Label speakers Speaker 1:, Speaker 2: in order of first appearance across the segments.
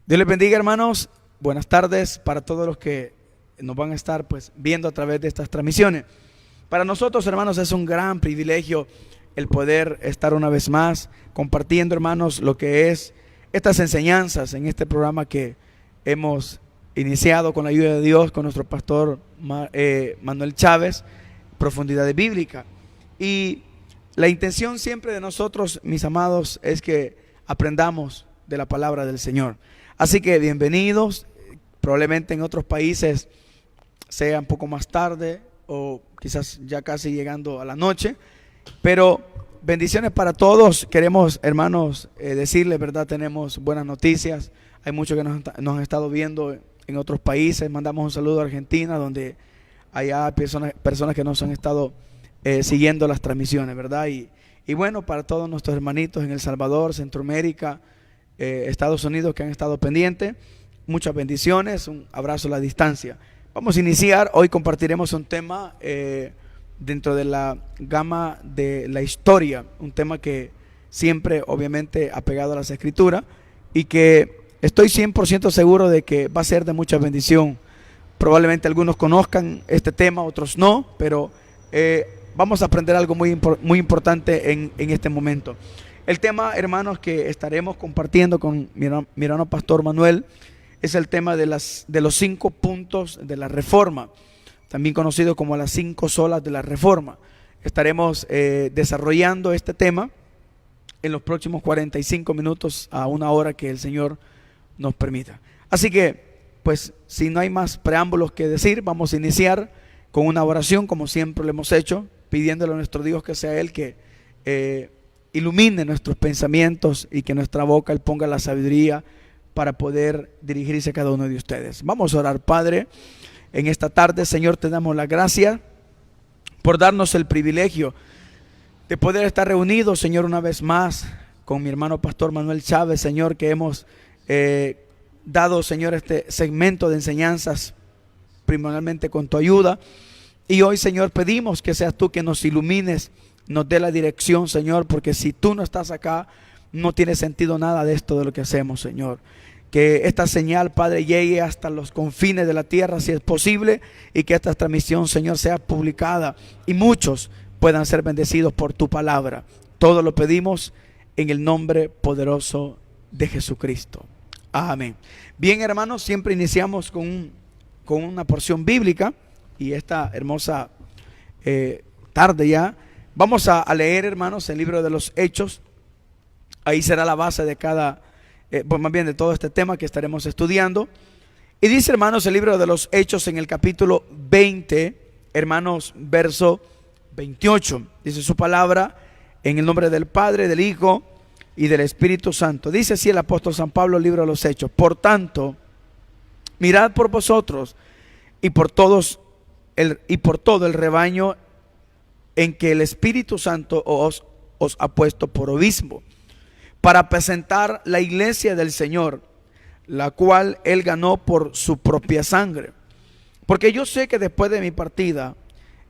Speaker 1: Dios les bendiga, hermanos. Buenas tardes para todos los que nos van a estar viendo a través de estas transmisiones. Para nosotros, hermanos, es un gran privilegio el poder estar una vez más compartiendo, hermanos, lo que es estas enseñanzas en este programa que hemos iniciado con la ayuda de Dios, con nuestro pastor Manuel Chávez, Profundidades Bíblicas. Y la intención siempre de nosotros, mis amados, es que aprendamos de la palabra del Señor. Así que bienvenidos. Probablemente en otros países sea un poco más tarde o quizás ya casi llegando a la noche, pero bendiciones para todos. Queremos, hermanos, decirles, ¿verdad? Tenemos buenas noticias. Hay muchos que nos han estado viendo en otros países. Mandamos un saludo a Argentina, donde hay personas que nos han estado siguiendo las transmisiones, ¿verdad? Y bueno, para todos nuestros hermanitos en El Salvador, Centroamérica, Estados Unidos, que han estado pendientes, muchas bendiciones, un abrazo a la distancia. Vamos a iniciar. Hoy compartiremos un tema dentro de la gama de la historia, un tema que siempre obviamente apegado a las escrituras y que estoy 100% seguro de que va a ser de mucha bendición. Probablemente algunos conozcan este tema, otros no, pero vamos a aprender algo muy importante en este momento. El tema, hermanos, que estaremos compartiendo con mi hermano Pastor Manuel es el tema de los 5 puntos de la Reforma, también conocido como las 5 solas de la Reforma. Estaremos desarrollando este tema en los próximos 45 minutos a una hora que el Señor nos permita. Así que, si no hay más preámbulos que decir, vamos a iniciar con una oración, como siempre lo hemos hecho, pidiéndole a nuestro Dios que sea Él que ilumine nuestros pensamientos y que nuestra boca Él ponga la sabiduría para poder dirigirse a cada uno de ustedes. Vamos a orar. Padre, en esta tarde, Señor, te damos la gracia por darnos el privilegio de poder estar reunidos, Señor, una vez más con mi hermano Pastor Manuel Chávez, Señor, que hemos dado, Señor, este segmento de enseñanzas primordialmente con tu ayuda. Y hoy, Señor, pedimos que seas tú que nos ilumines, nos dé la dirección, Señor, porque si tú no estás acá, no tiene sentido nada de esto de lo que hacemos, Señor. Que esta señal, Padre, llegue hasta los confines de la tierra, si es posible, y que esta transmisión, Señor, sea publicada y muchos puedan ser bendecidos por tu palabra. Todo lo pedimos en el nombre poderoso de Jesucristo. Amén. Bien, hermanos, siempre iniciamos con una porción bíblica, y esta hermosa tarde ya vamos a leer, hermanos, el libro de los Hechos. Ahí será la base de más bien de todo este tema que estaremos estudiando. Y dice, hermanos, el libro de los Hechos en el capítulo 20, hermanos, verso 28. Dice su palabra: en el nombre del Padre, del Hijo y del Espíritu Santo. Dice así el apóstol San Pablo, el libro de los Hechos: por tanto, mirad por vosotros y por todo el rebaño en que el Espíritu Santo os ha puesto por obispo, para apacentar la iglesia del Señor, la cual Él ganó por su propia sangre. Porque yo sé que después de mi partida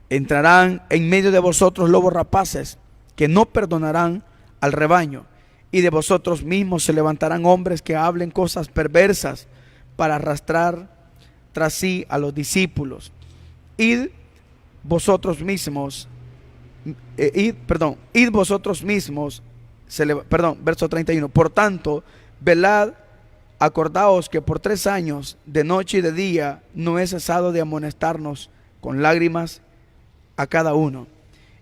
Speaker 1: entrarán en medio de vosotros lobos rapaces, que no perdonarán al rebaño, y de vosotros mismos se levantarán hombres que hablen cosas perversas para arrastrar tras sí a los discípulos. Id vosotros mismos, verso 31. Por tanto, velad, acordaos que por 3 años, de noche y de día, no he cesado de amonestarnos con lágrimas a cada uno.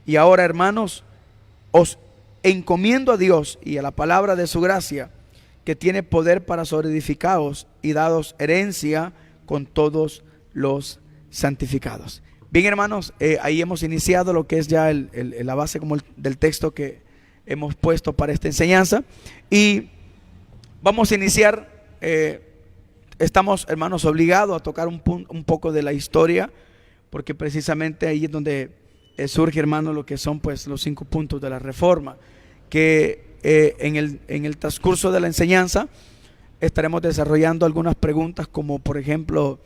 Speaker 1: Y ahora, hermanos, os encomiendo a Dios y a la palabra de su gracia, que tiene poder para sobreedificaros y daros herencia con todos los santificados. Bien, hermanos, ahí hemos iniciado lo que es ya la base como del texto que hemos puesto para esta enseñanza. Y vamos a iniciar. Estamos, hermanos, obligados a tocar un poco de la historia, porque precisamente ahí es donde surge, hermanos, lo que son los 5 puntos de la Reforma, que en el transcurso de la enseñanza estaremos desarrollando algunas preguntas, como por ejemplo,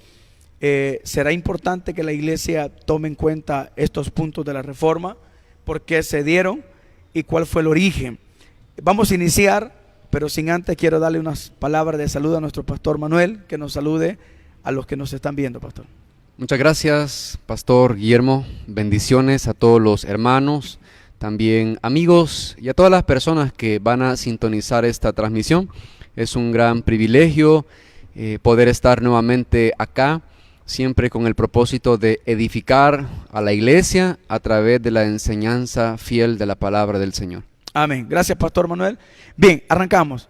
Speaker 1: ¿será importante que la iglesia tome en cuenta estos puntos de la Reforma? ¿Por qué se dieron? ¿Y cuál fue el origen? Vamos a iniciar pero sin antes quiero darle unas palabras de saludo a nuestro pastor Manuel, que nos salude a los que nos están viendo, pastor.
Speaker 2: Muchas gracias, Pastor Guillermo. Bendiciones a todos los hermanos, también amigos y a todas las personas que van a sintonizar esta transmisión. Es un gran privilegio poder estar nuevamente acá, siempre con el propósito de edificar a la iglesia a través de la enseñanza fiel de la palabra del Señor.
Speaker 1: Amén. Gracias, pastor Manuel. Bien, arrancamos.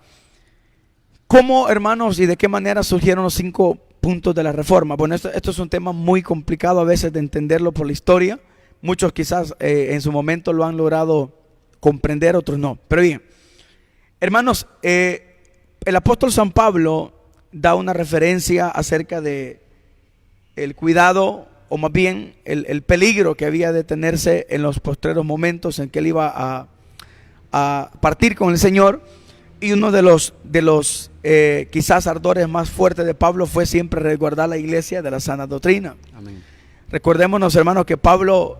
Speaker 1: ¿Cómo, hermanos, y de qué manera surgieron los 5 puntos de la reforma? Bueno, esto es un tema muy complicado a veces de entenderlo por la historia. Muchos quizás en su momento lo han logrado comprender, otros no. Pero bien, hermanos, el apóstol San Pablo da una referencia acerca de el cuidado, o más bien el peligro que había de tenerse en los postreros momentos en que él iba a partir con el Señor. Y uno de los quizás ardores más fuertes de Pablo fue siempre resguardar la iglesia de la sana doctrina.
Speaker 2: Amén.
Speaker 1: Recordémonos, hermanos, que Pablo,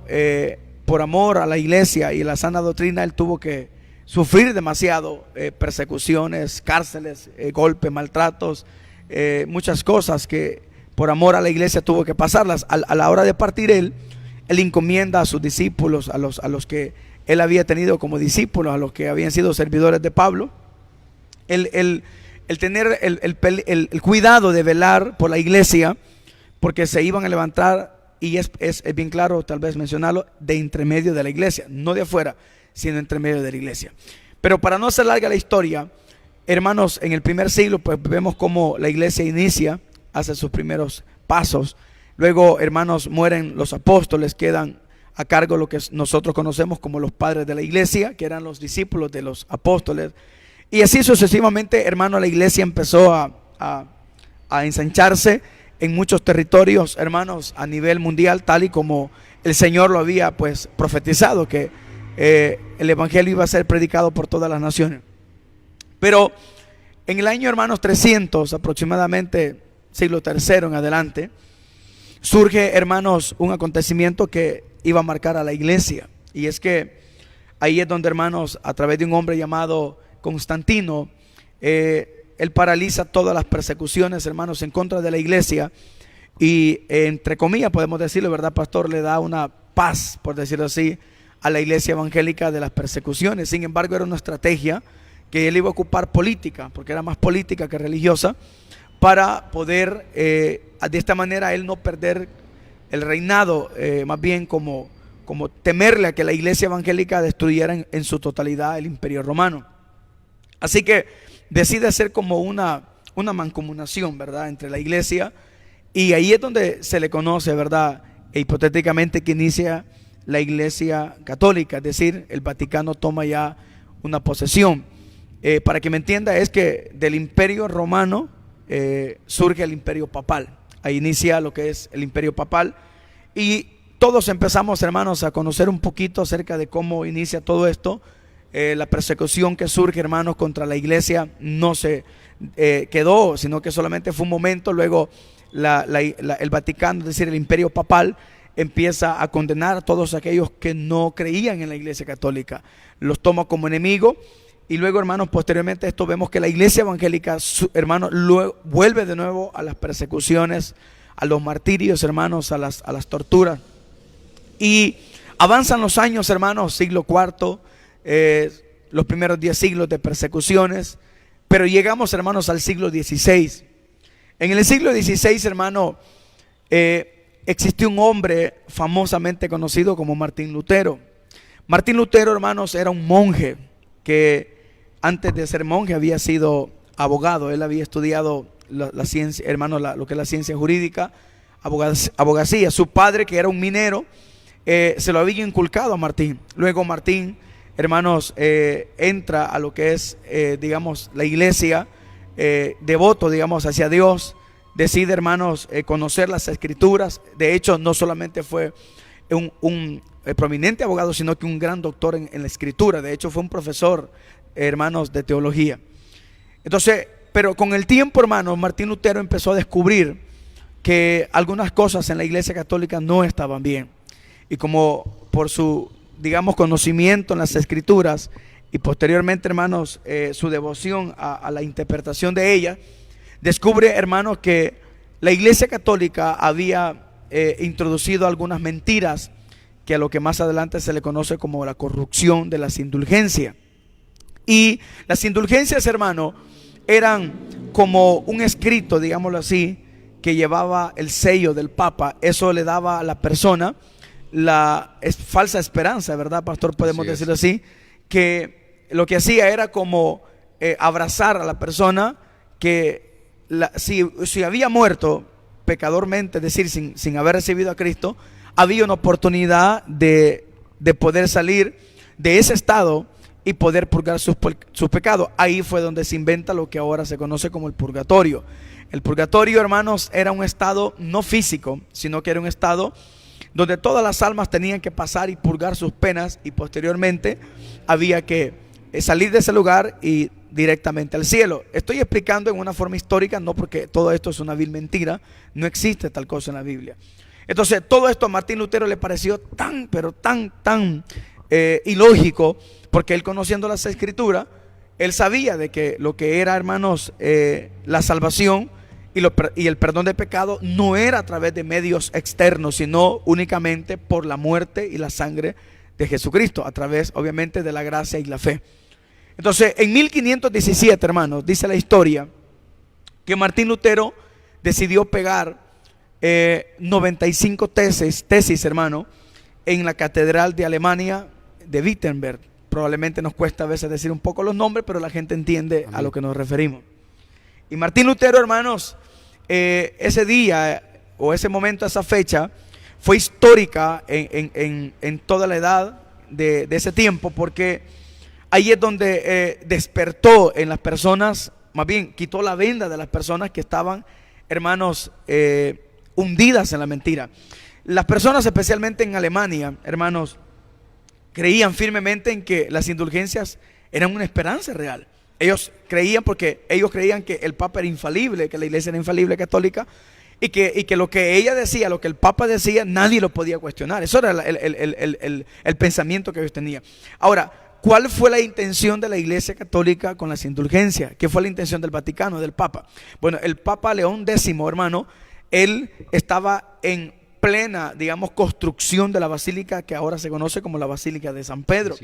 Speaker 1: por amor a la iglesia y la sana doctrina, él tuvo que sufrir demasiado persecuciones, cárceles, golpes, maltratos, muchas cosas que por amor a la iglesia tuvo que pasarlas. A la hora de partir él encomienda a sus discípulos, a los que él había tenido como discípulos, a los que habían sido servidores de Pablo, el tener el cuidado de velar por la iglesia, porque se iban a levantar, y es bien claro tal vez mencionarlo, de entre medio de la iglesia, no de afuera, sino entre medio de la iglesia. Pero para no hacer larga la historia, hermanos, en el primer siglo pues vemos cómo la iglesia inicia, hace sus primeros pasos. Luego, hermanos, mueren los apóstoles, quedan a cargo lo que nosotros conocemos como los padres de la iglesia, que eran los discípulos de los apóstoles. Y así sucesivamente, hermano, la iglesia empezó a ensancharse en muchos territorios, hermanos, a nivel mundial, tal y como el Señor lo había pues profetizado, que el evangelio iba a ser predicado por todas las naciones. Pero en el año, hermanos, 300 aproximadamente, siglo III en adelante, surge, hermanos, un acontecimiento que iba a marcar a la iglesia. Y es que ahí es donde, hermanos, a través de un hombre llamado Constantino, él paraliza todas las persecuciones, hermanos, en contra de la iglesia, y entre comillas podemos decirlo, ¿verdad, pastor? Le da una paz, por decirlo así, a la iglesia evangélica de las persecuciones. Sin embargo, era una estrategia que él iba a ocupar política, porque era más política que religiosa, para poder de esta manera él no perder el reinado, más bien como temerle a que la iglesia evangélica destruyera en su totalidad el imperio romano. Así que decide hacer como una mancomunación, ¿verdad?, entre la iglesia, y ahí es donde se le conoce, ¿verdad?, hipotéticamente, que inicia la iglesia católica, es decir, el Vaticano toma ya una posesión. Para que me entienda, es que del imperio romano surge el imperio papal. Ahí inicia lo que es el imperio papal, y todos empezamos, hermanos, a conocer un poquito acerca de cómo inicia todo esto. La persecución que surge, hermanos, contra la iglesia no se quedó, sino que solamente fue un momento. Luego el Vaticano, es decir, el imperio papal, empieza a condenar a todos aquellos que no creían en la iglesia católica, los toma como enemigo. Y luego, hermanos, posteriormente a esto vemos que la iglesia evangélica, hermanos, luego vuelve de nuevo a las persecuciones, a los martirios, hermanos, a las torturas. Y avanzan los años, hermanos, siglo IV, los primeros 10 siglos de persecuciones, pero llegamos, hermanos, al siglo XVI. En el siglo XVI, hermano, existió un hombre famosamente conocido como Martín Lutero. Martín Lutero, hermanos, era un monje que antes de ser monje había sido abogado. Él había estudiado la ciencia, hermanos, lo que es la ciencia jurídica, abogacía. Su padre, que era un minero, se lo había inculcado a Martín. Luego Martín, hermanos, entra a lo que es, digamos, la iglesia, devoto, digamos, hacia Dios. Decide, hermanos, conocer las escrituras. De hecho, no solamente fue un prominente abogado, sino que un gran doctor en la escritura. De hecho, fue un profesor, hermanos, de teología. Entonces, pero con el tiempo, hermanos, Martín Lutero empezó a descubrir que algunas cosas en la iglesia católica no estaban bien. Y como por su, digamos, conocimiento en las escrituras, y posteriormente, hermanos, su devoción a la interpretación de ella, descubre, hermanos, que la Iglesia Católica había introducido algunas mentiras que a lo que más adelante se le conoce como la corrupción de las indulgencias. Y las indulgencias, hermano, eran como un escrito, digámoslo así, que llevaba el sello del Papa. Eso le daba a la persona falsa esperanza, ¿verdad, pastor? Podemos decirlo así, que lo que hacía era como abrazar a la persona que si había muerto pecadormente, es decir, sin haber recibido a Cristo, había una oportunidad de poder salir de ese estado y poder purgar sus pecados. Ahí fue donde se inventa lo que ahora se conoce como el purgatorio. El purgatorio, hermanos, era un estado no físico, sino que era un estado donde todas las almas tenían que pasar y purgar sus penas, y posteriormente había que salir de ese lugar y directamente al cielo. Estoy explicando en una forma histórica, no porque todo esto es una vil mentira, no existe tal cosa en la Biblia. Entonces, todo esto a Martín Lutero le pareció tan ilógico, porque él, conociendo las Escrituras, él sabía de que lo que era, hermanos, la salvación y el perdón de pecado no era a través de medios externos, sino únicamente por la muerte y la sangre de Jesucristo, a través, obviamente, de la gracia y la fe. Entonces, en 1517, hermanos, dice la historia que Martín Lutero decidió pegar 95 tesis, hermano, en la catedral de Alemania de Wittenberg. Probablemente nos cuesta a veces decir un poco los nombres, pero la gente entiende a lo que nos referimos. Y Martín Lutero, hermanos, ese día o ese momento, esa fecha, fue histórica en toda la edad de ese tiempo, porque ahí es donde despertó en las personas, más bien quitó la venda de las personas que estaban, hermanos, hundidas en la mentira. Las personas, especialmente en Alemania, hermanos, creían firmemente en que las indulgencias eran una esperanza real. Ellos creían, porque ellos creían que el Papa era infalible, que la Iglesia era infalible católica, y que lo que ella decía, lo que el Papa decía, nadie lo podía cuestionar. Eso era el pensamiento que ellos tenían. Ahora, ¿cuál fue la intención de la Iglesia Católica con las indulgencias? ¿Qué fue la intención del Vaticano, del Papa? Bueno, el Papa León X, hermano, él estaba en plena, digamos, construcción de la basílica que ahora se conoce como la Basílica de San Pedro.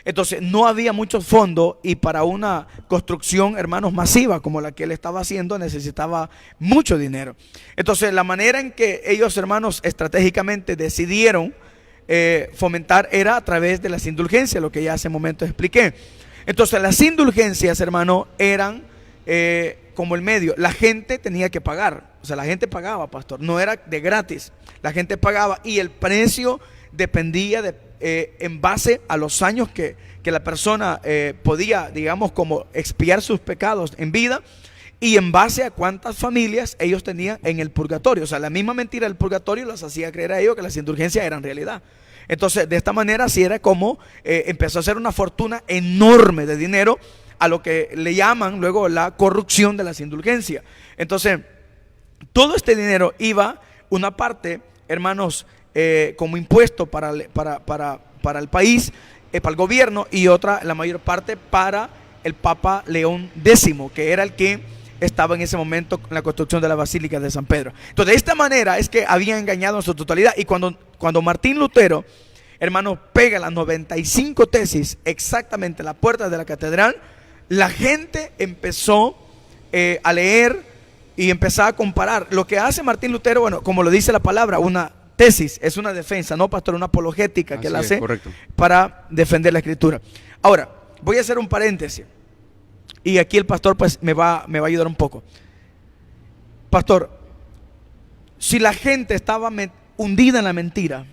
Speaker 1: Entonces no había mucho fondo, y para una construcción, hermanos, masiva como la que él estaba haciendo, necesitaba mucho dinero. Entonces la manera en que ellos, hermanos, estratégicamente decidieron fomentar era a través de las indulgencias, lo que ya hace un momento expliqué. Entonces las indulgencias, hermano, eran como el medio. La gente tenía que pagar, o sea, la gente pagaba, pastor, no era de gratis. La gente pagaba, y el precio dependía en base a los años que la persona podía, digamos, como expiar sus pecados en vida, y en base a cuántas familias ellos tenían en el purgatorio. O sea, la misma mentira del purgatorio los hacía creer a ellos que las indulgencias eran realidad. Entonces, de esta manera, así era como empezó a hacer una fortuna enorme de dinero, a lo que le llaman luego la corrupción de las indulgencias. Entonces, todo este dinero iba, una parte, hermanos, como impuesto para el país, para el gobierno, y otra, la mayor parte, para el Papa León X, que era el que estaba en ese momento en la construcción de la Basílica de San Pedro. Entonces, de esta manera es que habían engañado en su totalidad. Y cuando Martín Lutero, hermanos, pega las 95 tesis exactamente en la puerta de la catedral, la gente empezó a leer y empezó a comparar. Lo que hace Martín Lutero, bueno, como lo dice la palabra, una tesis, es una defensa, ¿no, pastor? Una apologética que él hace para defender la Escritura. Ahora, voy a hacer un paréntesis, y aquí el pastor pues me va a ayudar un poco. Pastor, si la gente estaba hundida en la mentira,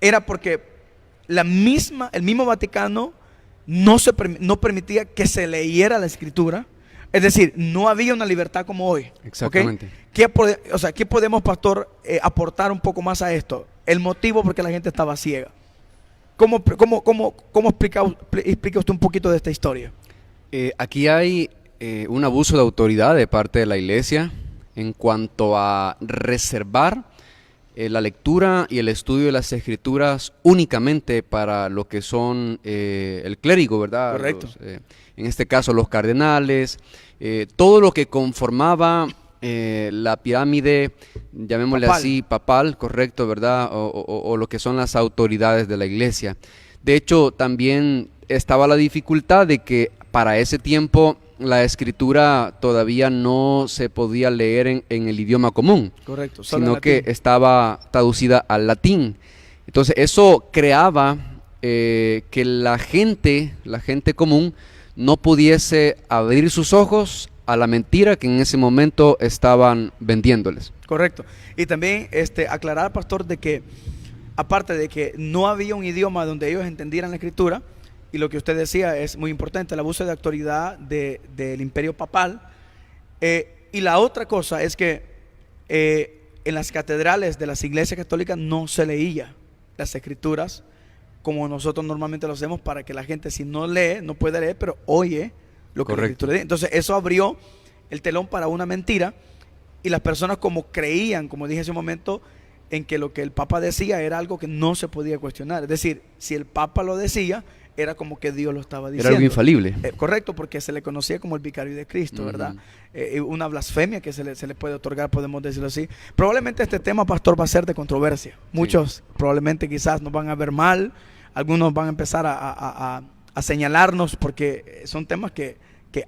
Speaker 1: era porque el mismo Vaticano no permitía que se leyera la Escritura. Es decir, no había una libertad como hoy.
Speaker 2: Exactamente.
Speaker 1: ¿Okay? ¿Qué podemos, pastor, aportar un poco más a esto? El motivo por qué la gente estaba ciega. ¿Cómo explica usted un poquito de esta historia?
Speaker 2: Aquí hay un abuso de autoridad de parte de la Iglesia en cuanto a reservar la lectura y el estudio de las escrituras únicamente para lo que son el clérigo, ¿verdad?
Speaker 1: Correcto.
Speaker 2: En este caso los cardenales, todo lo que conformaba la pirámide, llamémosle
Speaker 1: Papal.
Speaker 2: así, papal, correcto, ¿verdad? O lo que son las autoridades de la iglesia. De hecho, también estaba la dificultad de que para ese tiempo la escritura todavía no se podía leer en el idioma común,
Speaker 1: Correcto. Solo en
Speaker 2: sino que
Speaker 1: latín.
Speaker 2: estaba traducida al latín. Entonces eso creaba que la gente común no pudiese abrir sus ojos a la mentira que en ese momento estaban vendiéndoles.
Speaker 1: Correcto. Y también aclarar, pastor, de que aparte de que no había un idioma donde ellos entendieran la escritura, y lo que usted decía es muy importante, el abuso de autoridad del imperio papal, y la otra cosa es que en las catedrales de las iglesias católicas no se leía las escrituras como nosotros normalmente lo hacemos, para que la gente, si no lee, no puede leer, pero oye lo que la
Speaker 2: Correcto.
Speaker 1: escritura dice. Entonces eso abrió el telón para una mentira, y las personas como creían, como dije hace un momento, en que lo que el Papa decía era algo que no se podía cuestionar. Es decir, si el Papa lo decía, era como que Dios lo estaba diciendo.
Speaker 2: Era algo infalible.
Speaker 1: Correcto, porque se le conocía como el vicario de Cristo, ¿verdad? Una blasfemia que se le puede otorgar, podemos decirlo así. Probablemente este tema, pastor, va a ser de controversia. Muchos probablemente quizás nos van a ver mal, algunos van a empezar a señalarnos, porque son temas que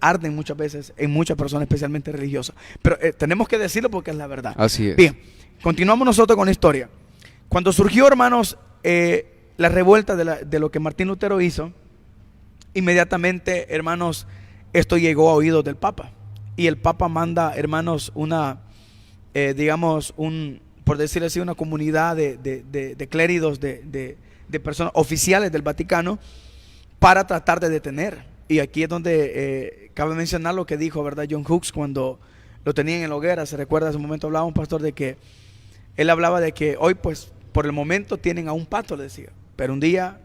Speaker 1: arden muchas veces en muchas personas, especialmente religiosas. Pero tenemos que decirlo porque es la verdad.
Speaker 2: Así es.
Speaker 1: Bien, continuamos nosotros con la historia. Cuando surgió, hermanos, la revuelta de lo que Martín Lutero hizo, inmediatamente, hermanos, esto llegó a oídos del Papa. Y el Papa manda, hermanos, digamos, por decirlo así, una comunidad de clérigos, de personas oficiales del Vaticano, para tratar de detener. Y aquí es donde cabe mencionar lo que dijo, ¿verdad?, John Hughes cuando lo tenían en la hoguera. Se recuerda, hace un momento hablaba un pastor de que él hablaba de que hoy, pues, por el momento tienen a un pato, le decía, pero un día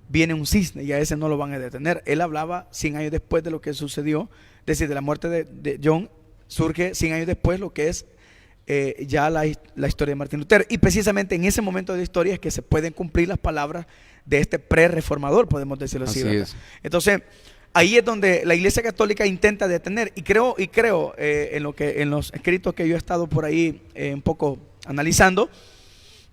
Speaker 1: viene un cisne y a ese no lo van a detener. Él hablaba 100 años después de lo que sucedió, es decir, de la muerte de John, surge 100 años después lo que es ya la historia de Martín Lutero. Y precisamente en ese momento de la historia es que se pueden cumplir las palabras de este pre-reformador, podemos decirlo así, ¿verdad?
Speaker 2: es.
Speaker 1: Entonces, ahí es donde la Iglesia Católica intenta detener, y creo en los escritos que yo he estado por ahí un poco analizando,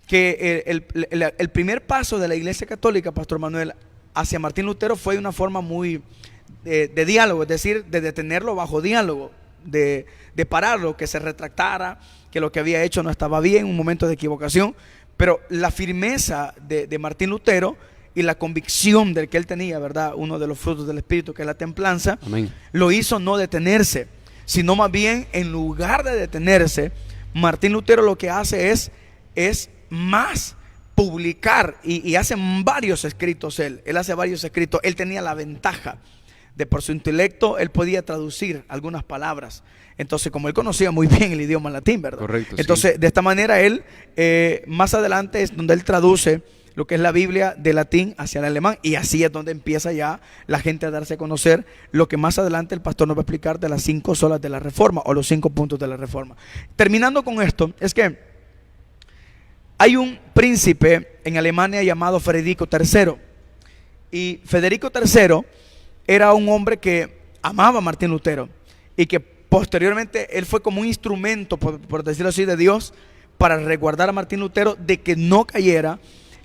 Speaker 1: que el primer paso de la Iglesia Católica, Pastor Manuel, hacia Martín Lutero fue de una forma muy de diálogo, es decir, de detenerlo bajo diálogo, de pararlo, que se retractara, que lo que había hecho no estaba bien, un momento de equivocación. Pero la firmeza de Martín Lutero y la convicción del que él tenía, ¿verdad?, uno de los frutos del Espíritu, que es la templanza,
Speaker 2: Amén.
Speaker 1: lo hizo no detenerse, sino más bien, en lugar de detenerse, Martín Lutero lo que hace es más publicar, y hace varios escritos. Él hace varios escritos. Él tenía la ventaja de, por su intelecto, él podía traducir algunas palabras. Entonces, como él conocía muy bien el idioma latín, ¿verdad?
Speaker 2: Correcto,
Speaker 1: entonces,
Speaker 2: sí.
Speaker 1: de esta manera él, más adelante es donde él traduce lo que es la Biblia de latín hacia el alemán, y así es donde empieza ya la gente a darse a conocer lo que más adelante el pastor nos va a explicar de las 5 solas de la Reforma, o los 5 puntos de la Reforma. Terminando con esto, es que hay un príncipe en Alemania llamado Federico III, y Federico III era un hombre que amaba a Martín Lutero, y que posteriormente él fue como un instrumento, por decirlo así, de Dios, para resguardar a Martín Lutero de que no cayera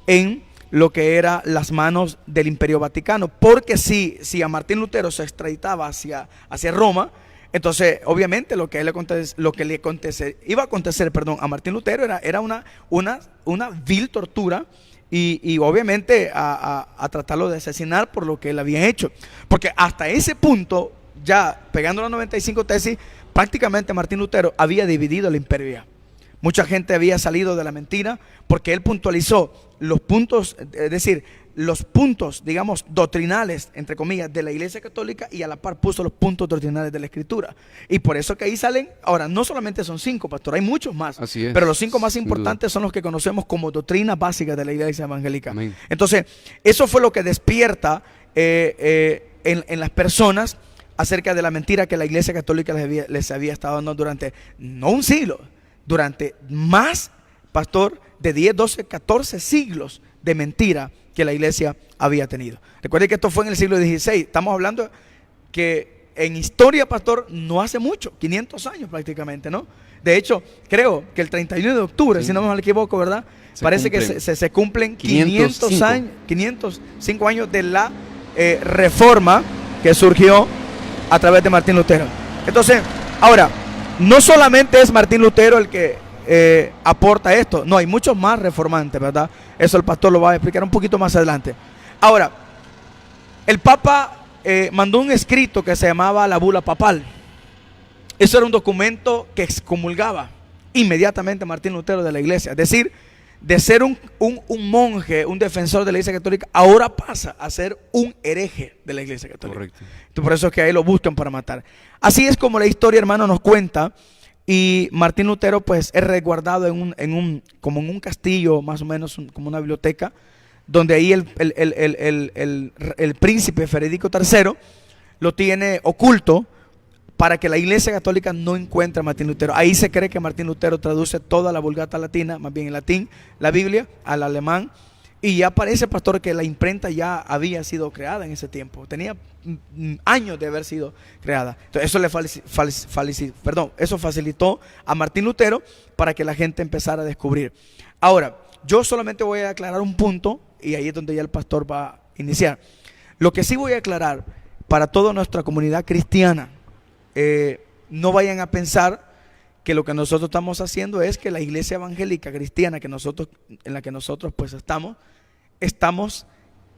Speaker 1: en lo que era las manos del Imperio Vaticano. Porque si a Martín Lutero se extraditaba hacia Roma, entonces obviamente lo que iba a acontecer a Martín Lutero era una vil tortura, y obviamente a tratarlo de asesinar por lo que él había hecho. Porque hasta ese punto, ya pegando las 95 tesis, prácticamente Martín Lutero había dividido el imperio ya. Mucha gente había salido de la mentira, porque él puntualizó los puntos, es decir, los puntos, digamos, doctrinales, entre comillas, de la Iglesia Católica, y a la par puso los puntos doctrinales de la Escritura. Y por eso que ahí salen, ahora, no solamente son 5, pastor, hay muchos más.
Speaker 2: Así es,
Speaker 1: pero los 5 más
Speaker 2: sin
Speaker 1: importantes son los que conocemos como doctrinas básicas de la Iglesia Evangélica.
Speaker 2: Amén.
Speaker 1: Entonces, eso fue lo que despierta en las personas acerca de la mentira que la Iglesia Católica les había estado dando durante, no un siglo, durante más, pastor, de 10, 12, 14 siglos de mentira que la iglesia había tenido. Recuerden que esto fue en el siglo XVI. Estamos hablando que en historia, pastor, no hace mucho, 500 años prácticamente, ¿no? De hecho, creo que el 31 de octubre, si no me equivoco, ¿verdad? Parece que se cumplen 505 años de la reforma que surgió a través de Martín Lutero. Entonces, ahora, no solamente es Martín Lutero el que aporta esto, no, hay muchos más reformantes, ¿verdad? Eso el pastor lo va a explicar un poquito más adelante. Ahora, el Papa mandó un escrito que se llamaba la bula papal. Eso era un documento que excomulgaba inmediatamente a Martín Lutero de la iglesia. Es decir, de ser un monje, un defensor de la iglesia católica, ahora pasa a ser un hereje de la iglesia católica.
Speaker 2: Correcto.
Speaker 1: Entonces, por eso es que ahí lo buscan para matar. Así es como la historia, hermano, nos cuenta. Y Martín Lutero pues es resguardado como en un castillo, más o menos como una biblioteca, donde ahí el príncipe Federico III lo tiene oculto para que la iglesia católica no encuentre a Martín Lutero. Ahí se cree que Martín Lutero traduce toda la Vulgata latina, más bien en latín, la Biblia, al alemán. Y ya parece, pastor, que la imprenta ya había sido creada en ese tiempo. Tenía años de haber sido creada. Entonces eso facilitó a Martín Lutero para que la gente empezara a descubrir. Ahora, yo solamente voy a aclarar un punto, y ahí es donde ya el pastor va a iniciar. Lo que sí voy a aclarar para toda nuestra comunidad cristiana, no vayan a pensar que lo que nosotros estamos haciendo es que la iglesia evangélica cristiana en la que nosotros pues estamos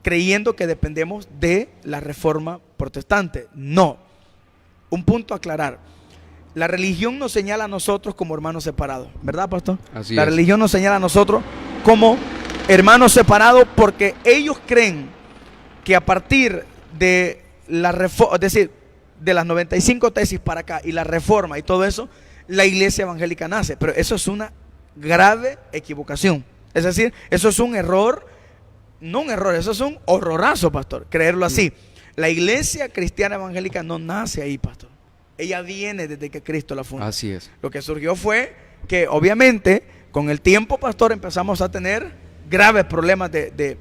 Speaker 1: creyendo que dependemos de la reforma protestante. No. Un punto a aclarar. La religión nos señala a nosotros como hermanos separados, ¿verdad, pastor?
Speaker 2: Así
Speaker 1: la
Speaker 2: es.
Speaker 1: religión nos señala a nosotros como hermanos separados porque ellos creen que a partir de la reforma, es decir, de las 95 tesis para acá y la reforma y todo eso, la iglesia evangélica nace. Pero eso es una grave equivocación. Es decir, eso es un error, no un error, eso es un horrorazo, pastor, creerlo así. La iglesia cristiana evangélica no nace ahí, pastor. Ella viene desde que Cristo la fundó.
Speaker 2: Así es.
Speaker 1: Lo que surgió fue que obviamente con el tiempo, pastor, empezamos a tener graves problemas de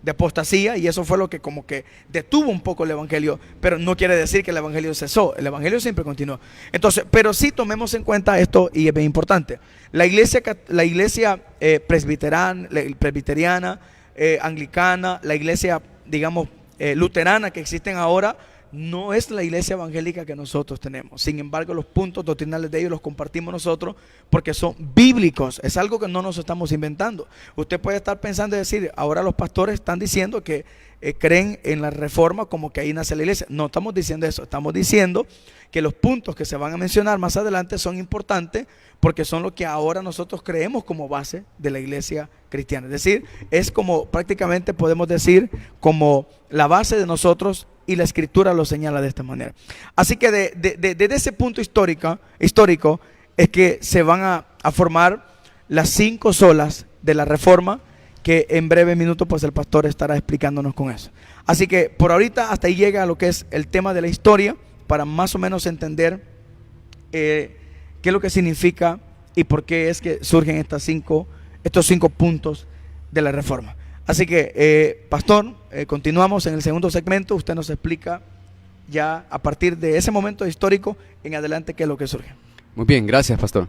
Speaker 1: apostasía, y eso fue lo que como que detuvo un poco el evangelio, pero no quiere decir que el evangelio cesó, el evangelio siempre continuó. Entonces, pero sí tomemos en cuenta esto, y es bien importante. La iglesia presbiteriana, anglicana, la iglesia, digamos, luterana que existen ahora, no es la iglesia evangélica que nosotros tenemos. Sin embargo, los puntos doctrinales de ellos los compartimos nosotros porque son bíblicos. Es algo que no nos estamos inventando. Usted puede estar pensando y decir, ahora los pastores están diciendo que creen en la reforma como que ahí nace la iglesia. No estamos diciendo eso. Estamos diciendo que los puntos que se van a mencionar más adelante son importantes porque son lo que ahora nosotros creemos como base de la iglesia cristiana. Es decir, es como prácticamente podemos decir como la base de nosotros, y la escritura lo señala de esta manera. Así que desde ese punto histórico es que se van a formar las 5 solas de la reforma, que en breve minuto pues el pastor estará explicándonos con eso. Así que por ahorita hasta ahí llega lo que es el tema de la historia, para más o menos entender qué es lo que significa y por qué es que surgen estos 5 puntos de la reforma. Así que, pastor, continuamos en el segundo segmento. Usted nos explica ya a partir de ese momento histórico en adelante qué es lo que surge.
Speaker 2: Muy bien, gracias, pastor.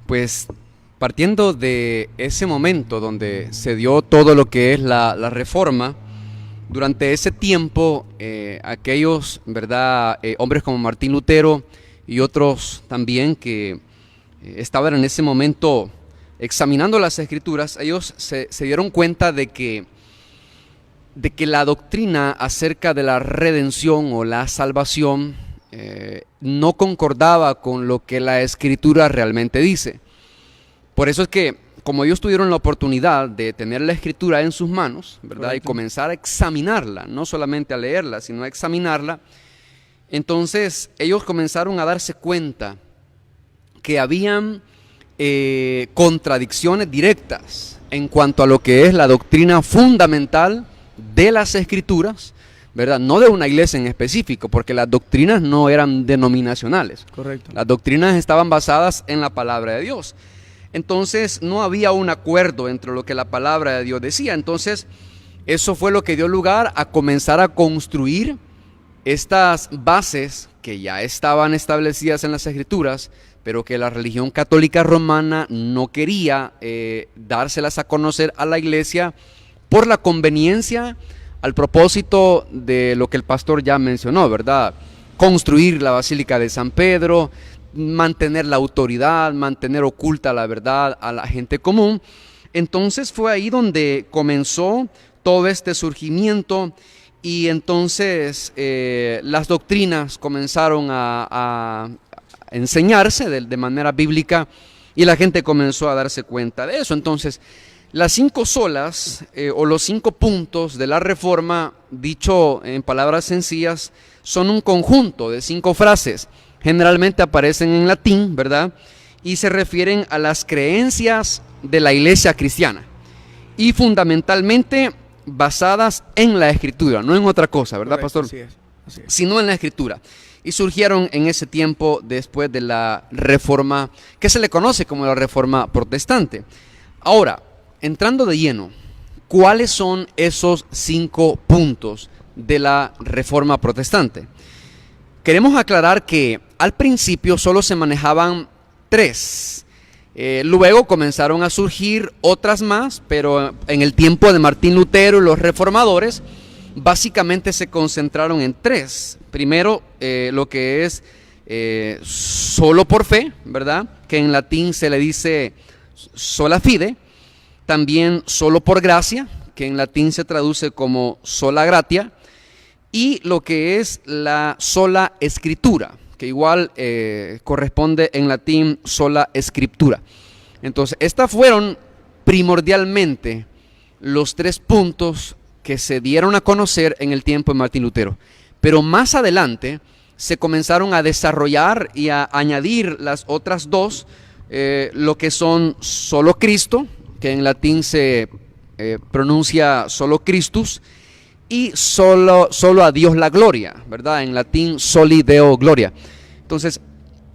Speaker 2: Pues partiendo de ese momento donde se dio todo lo que es la reforma, durante ese tiempo aquellos, ¿verdad?, hombres como Martín Lutero y otros también que estaban en ese momento examinando las escrituras, ellos se dieron cuenta de que la doctrina acerca de la redención o la salvación no concordaba con lo que la escritura realmente dice. Por eso es que, como ellos tuvieron la oportunidad de tener la escritura en sus manos, ¿verdad?, correcto, y comenzar a examinarla, no solamente a leerla, sino a examinarla, entonces ellos comenzaron a darse cuenta que habían contradicciones directas en cuanto a lo que es la doctrina fundamental de las escrituras, ¿verdad? No de una iglesia en específico, porque las doctrinas no eran denominacionales.
Speaker 1: Correcto.
Speaker 2: Las doctrinas estaban basadas en la palabra de Dios. Entonces no había un acuerdo entre lo que la palabra de Dios decía. Entonces eso fue lo que dio lugar a comenzar a construir estas bases que ya estaban establecidas en las Escrituras, pero que la religión católica romana no quería dárselas a conocer a la iglesia por la conveniencia, al propósito de lo que el pastor ya mencionó, ¿verdad? Construir la Basílica de San Pedro, mantener la autoridad, mantener oculta la verdad a la gente común. Entonces fue ahí donde comenzó todo este surgimiento, y entonces las doctrinas comenzaron a enseñarse de manera bíblica, y la gente comenzó a darse cuenta de eso. Entonces las 5 solas o los 5 puntos de la Reforma, dicho en palabras sencillas, son un conjunto de 5 frases. Generalmente aparecen en latín, ¿verdad? Y se refieren a las creencias de la iglesia cristiana, y fundamentalmente basadas en la Escritura, no en otra cosa, ¿verdad,
Speaker 1: Correcto,
Speaker 2: pastor?
Speaker 1: así es.
Speaker 2: Sino en la Escritura. Y surgieron en ese tiempo después de la Reforma, que se le conoce como la Reforma Protestante. Ahora, entrando de lleno, ¿cuáles son esos 5 puntos de la Reforma Protestante? Queremos aclarar que al principio solo se manejaban 3. Luego comenzaron a surgir otras más, pero en el tiempo de Martín Lutero y los reformadores, básicamente se concentraron en 3. Primero, lo que es solo por fe, ¿verdad? Que en latín se le dice sola fide. También solo por gracia, que en latín se traduce como sola gratia. Y lo que es la sola escritura, que igual corresponde en latín sola scriptura. Entonces, estas fueron primordialmente los 3 puntos que se dieron a conocer en el tiempo de Martín Lutero. Pero más adelante se comenzaron a desarrollar y a añadir las otras 2, lo que son solo Cristo, que en latín se pronuncia solo Christus, y solo a Dios la gloria, ¿verdad? En latín soli Deo gloria. Entonces,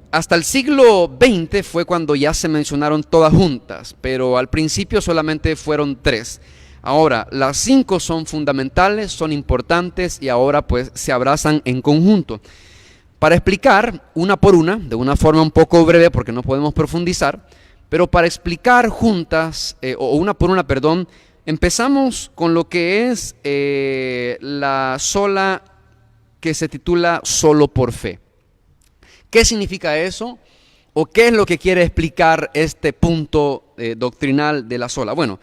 Speaker 2: hasta el siglo XX fue cuando ya se mencionaron todas juntas, pero al principio solamente fueron 3. Ahora, las 5 son fundamentales, son importantes, y ahora pues se abrazan en conjunto. Para explicar una por una, de una forma un poco breve porque no podemos profundizar, pero para explicar juntas, o una por una, perdón, empezamos con lo que es la sola, que se titula solo por fe. ¿Qué significa eso? ¿O qué es lo que quiere explicar este punto doctrinal de la sola? Bueno,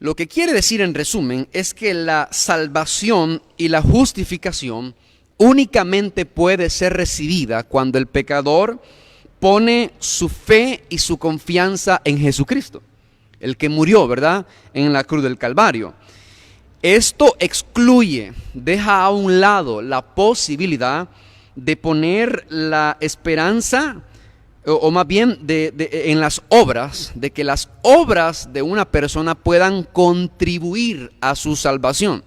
Speaker 2: lo que quiere decir en resumen es que la salvación y la justificación únicamente puede ser recibida cuando el pecador pone su fe y su confianza en Jesucristo, el que murió, ¿verdad?, en la cruz del Calvario. Esto excluye, deja a un lado la posibilidad de poner la esperanza, o más bien en las obras, de que las obras de una persona puedan contribuir a su salvación.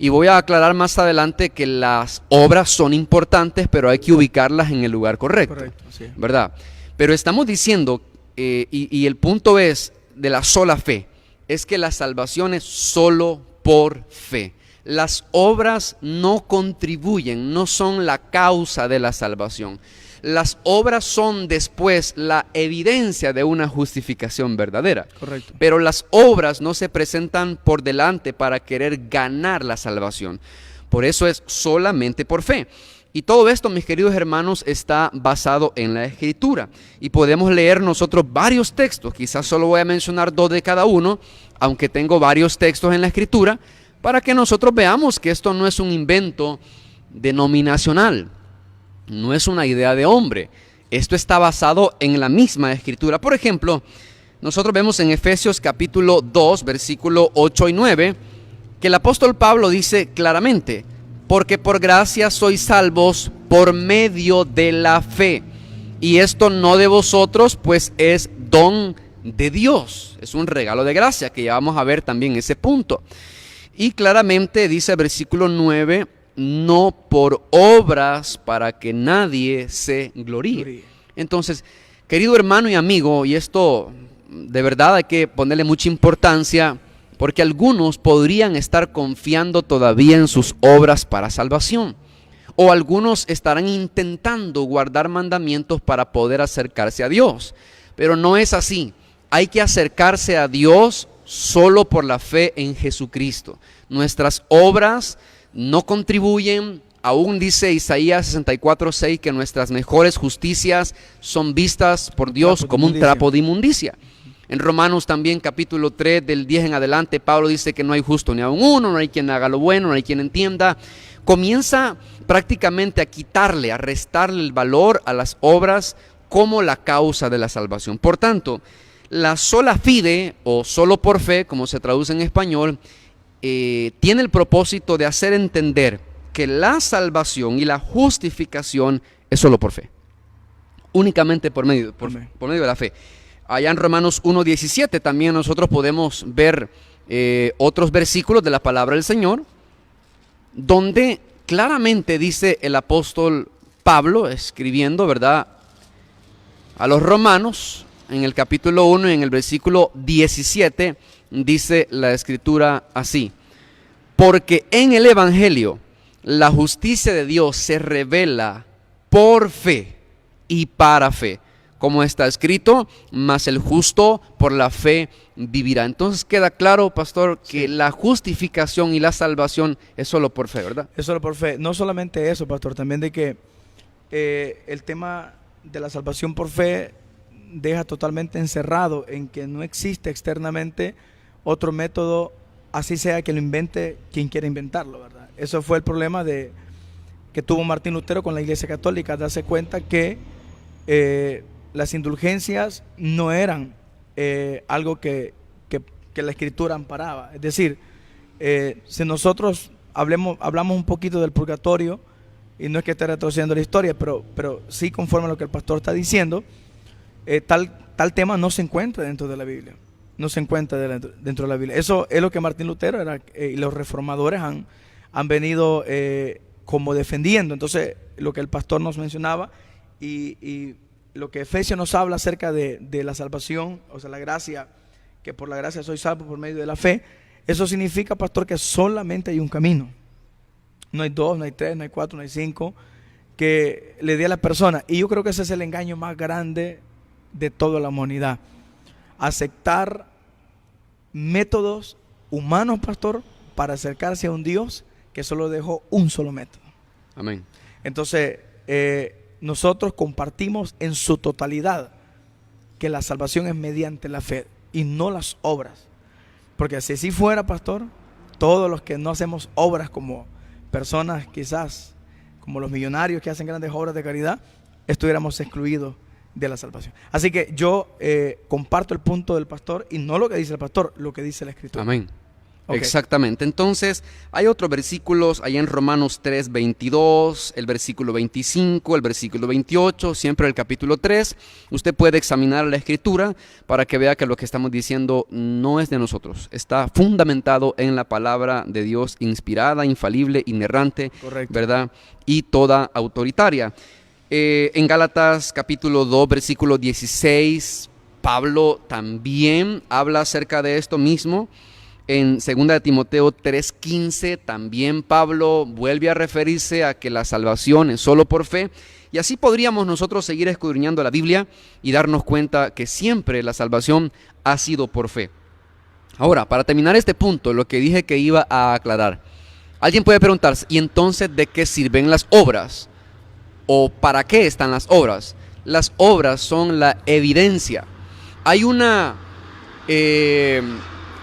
Speaker 2: Y voy a aclarar más adelante que las obras son importantes, pero hay que ubicarlas en el lugar correcto.
Speaker 1: Correcto, sí.
Speaker 2: ¿Verdad? Pero estamos diciendo, y el punto es de la sola fe, es que la salvación es solo por fe. Las obras no contribuyen, no son la causa de la salvación. Las obras son después la evidencia de una justificación verdadera.
Speaker 1: Correcto.
Speaker 2: Pero las obras no se presentan por delante para querer ganar la salvación. Por eso es solamente por fe. Y todo esto, mis queridos hermanos, está basado en la Escritura. Y podemos leer nosotros varios textos. Quizás solo voy a mencionar 2 de cada uno, aunque tengo varios textos en la Escritura, para que nosotros veamos que esto no es un invento denominacional, no es una idea de hombre. Esto está basado en la misma Escritura. Por ejemplo, nosotros vemos en Efesios capítulo 2, versículo 8 y 9, que el apóstol Pablo dice claramente: porque por gracia sois salvos por medio de la fe, y esto no de vosotros, pues es don de Dios, es un regalo de gracia, que ya vamos a ver también ese punto. Y claramente dice el versículo 9, no por obras para que nadie se gloríe. Entonces, Querido hermano y amigo, y esto de verdad hay que ponerle mucha importancia, porque algunos podrían estar confiando todavía en sus obras para salvación, o algunos estarán intentando guardar mandamientos para poder acercarse a Dios, pero no es así. Hay que acercarse a Dios solo por la fe en Jesucristo. Nuestras obras no contribuyen. Aún dice Isaías 64:6 que nuestras mejores justicias son vistas por Dios como un trapo de inmundicia. En Romanos también capítulo 3 del 10 en adelante, Pablo dice que no hay justo ni aun uno, no hay quien haga lo bueno, no hay quien entienda. Comienza prácticamente a quitarle, a restarle el valor a las obras como la causa de la salvación. Por tanto, la sola fide, o solo por fe, como se traduce en español, tiene el propósito de hacer entender que la salvación y la justificación es solo por fe, únicamente por medio de la fe. Allá en Romanos 1:17 también nosotros podemos ver otros versículos de la palabra del Señor, donde claramente dice el apóstol Pablo, escribiendo, ¿verdad?, a los romanos, en el capítulo 1 y en el versículo 17, dice la escritura así: porque en el evangelio la justicia de Dios se revela por fe y para fe, como está escrito, mas el justo por la fe vivirá. Entonces queda claro, pastor, que la justificación y la salvación es solo por fe, ¿verdad?
Speaker 1: Es solo por fe. No solamente eso, pastor, también de que el tema de la salvación por fe deja totalmente encerrado en que no existe externamente otro método, así sea que lo invente quien quiera inventarlo, ¿verdad? Eso fue el problema que tuvo Martín Lutero con la Iglesia Católica, darse cuenta que las indulgencias no eran algo que la Escritura amparaba. Es decir, si nosotros hablamos un poquito del purgatorio, y no es que esté retrocediendo la historia, pero sí conforme a lo que el pastor está diciendo, tal tema no se encuentra dentro de la Biblia. No se encuentra dentro de la Biblia. Eso es lo que Martín Lutero y los reformadores han venido como defendiendo. Entonces, lo que el pastor nos mencionaba y lo que Efesios nos habla acerca de la salvación, o sea, la gracia, que por la gracia soy salvo por medio de la fe, eso significa, pastor, que solamente hay un camino. No hay dos, no hay tres, no hay cuatro, no hay cinco que le dé a la persona. Y yo creo que ese es el engaño más grande de toda la humanidad. Aceptar métodos humanos, pastor, para acercarse a un Dios que solo dejó un solo método.
Speaker 2: Amén.
Speaker 1: Entonces, nosotros compartimos en su totalidad que la salvación es mediante la fe y no las obras. Porque si así fuera, pastor, todos los que no hacemos obras como personas quizás como los millonarios que hacen grandes obras de caridad, estuviéramos excluidos de la salvación. Así que yo comparto el punto del pastor y no lo que dice el pastor, lo que dice la Escritura.
Speaker 2: Amén.
Speaker 1: Okay.
Speaker 2: Exactamente. Entonces, hay otros versículos allá en Romanos 3:22, el versículo 25, el versículo 28, siempre el capítulo 3. Usted puede examinar la Escritura para que vea que lo que estamos diciendo no es de nosotros. Está fundamentado en la palabra de Dios, inspirada, infalible, inerrante,
Speaker 1: correcto,
Speaker 2: ¿verdad? Y toda autoritaria. En Gálatas capítulo 2, versículo 16, Pablo también habla acerca de esto mismo. En 2 de Timoteo 3:15 también Pablo vuelve a referirse a que la salvación es solo por fe. Y así podríamos nosotros seguir escudriñando la Biblia y darnos cuenta que siempre la salvación ha sido por fe. Ahora, para terminar este punto, lo que dije que iba a aclarar, alguien puede preguntarse, ¿y entonces de qué sirven las obras? ¿O para qué están las obras? Las obras son la evidencia. Hay una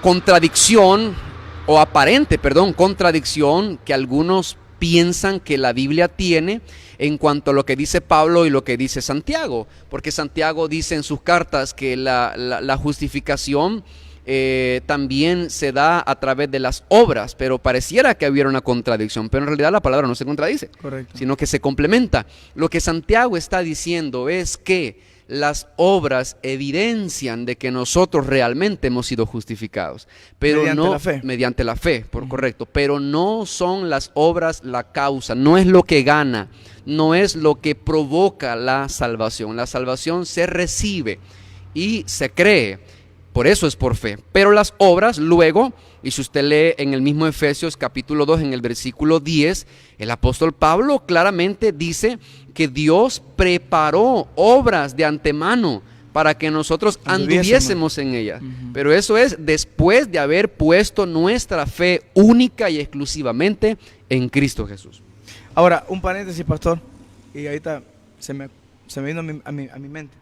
Speaker 2: contradicción que algunos piensan que la Biblia tiene en cuanto a lo que dice Pablo y lo que dice Santiago, porque Santiago dice en sus cartas que la justificación también se da a través de las obras, pero pareciera que hubiera una contradicción, pero en realidad la palabra no se contradice,
Speaker 1: correcto,
Speaker 2: sino que se complementa. Lo que Santiago está diciendo es que las obras evidencian de que nosotros realmente hemos sido justificados, pero
Speaker 1: mediante la fe.
Speaker 2: Mediante la fe, correcto, pero no son las obras la causa, no es lo que gana, no es lo que provoca la salvación. La salvación se recibe y se cree, por eso es por fe, pero las obras luego, y si usted lee en el mismo Efesios capítulo 2, en el versículo 10, el apóstol Pablo claramente dice que Dios preparó obras de antemano para que nosotros anduviésemos en ellas. Pero eso es después de haber puesto nuestra fe única y exclusivamente en Cristo Jesús.
Speaker 1: Ahora, un paréntesis, pastor, y ahorita se me vino a mi mente.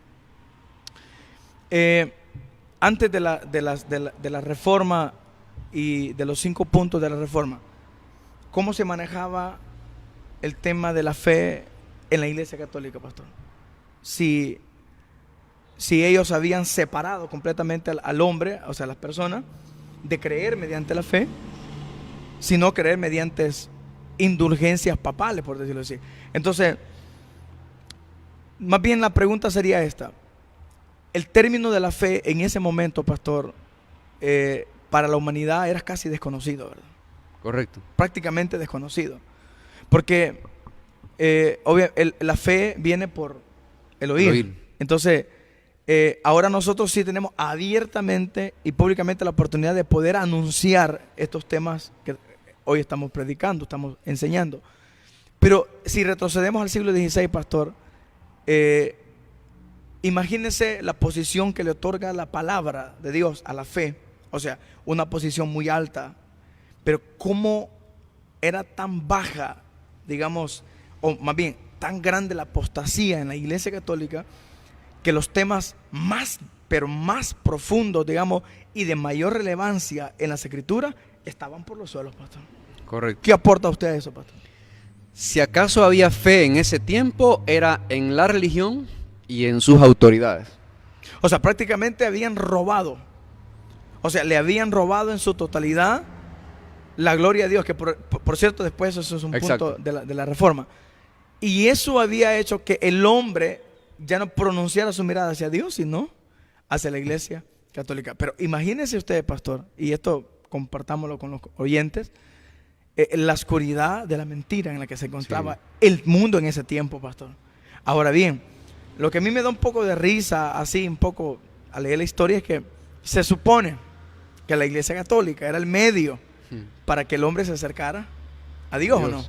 Speaker 1: Antes de la reforma y de los 5 puntos de la reforma, ¿cómo se manejaba el tema de la fe en la Iglesia Católica, pastor? Si ellos habían separado completamente al hombre, o sea, a las personas, de creer mediante la fe, sino creer mediante indulgencias papales, por decirlo así. Entonces, más bien la pregunta sería esta: el término de la fe en ese momento, pastor, para la humanidad era casi desconocido, ¿verdad?
Speaker 2: Correcto.
Speaker 1: Prácticamente desconocido. Porque la fe viene por el oír. Entonces, ahora nosotros sí tenemos abiertamente y públicamente la oportunidad de poder anunciar estos temas que hoy estamos predicando, estamos enseñando. Pero si retrocedemos al siglo XVI, pastor, imagínense la posición que le otorga la palabra de Dios a la fe. O sea, una posición muy alta, pero cómo era tan baja, digamos, o más bien tan grande la apostasía en la Iglesia Católica, que los temas más, pero más profundos, digamos, y de mayor relevancia en las Escrituras estaban por los suelos, pastor.
Speaker 2: Correcto.
Speaker 1: ¿Qué aporta usted a eso, pastor?
Speaker 2: Si acaso había fe en ese tiempo, era en la religión y en sus autoridades.
Speaker 1: O sea, prácticamente habían robado. O sea, le habían robado en su totalidad la gloria a Dios, que por cierto, después eso es un punto de la reforma. Y eso había hecho que el hombre ya no pronunciara su mirada hacia Dios, sino hacia la Iglesia Católica. Pero imagínese usted, pastor, y esto compartámoslo con los oyentes, la oscuridad de la mentira en la que se encontraba el mundo en ese tiempo, pastor. Ahora bien, lo que a mí me da un poco de risa, así un poco al leer la historia, es que se supone que la Iglesia Católica era el medio para que el hombre se acercara a Dios, ¿o no?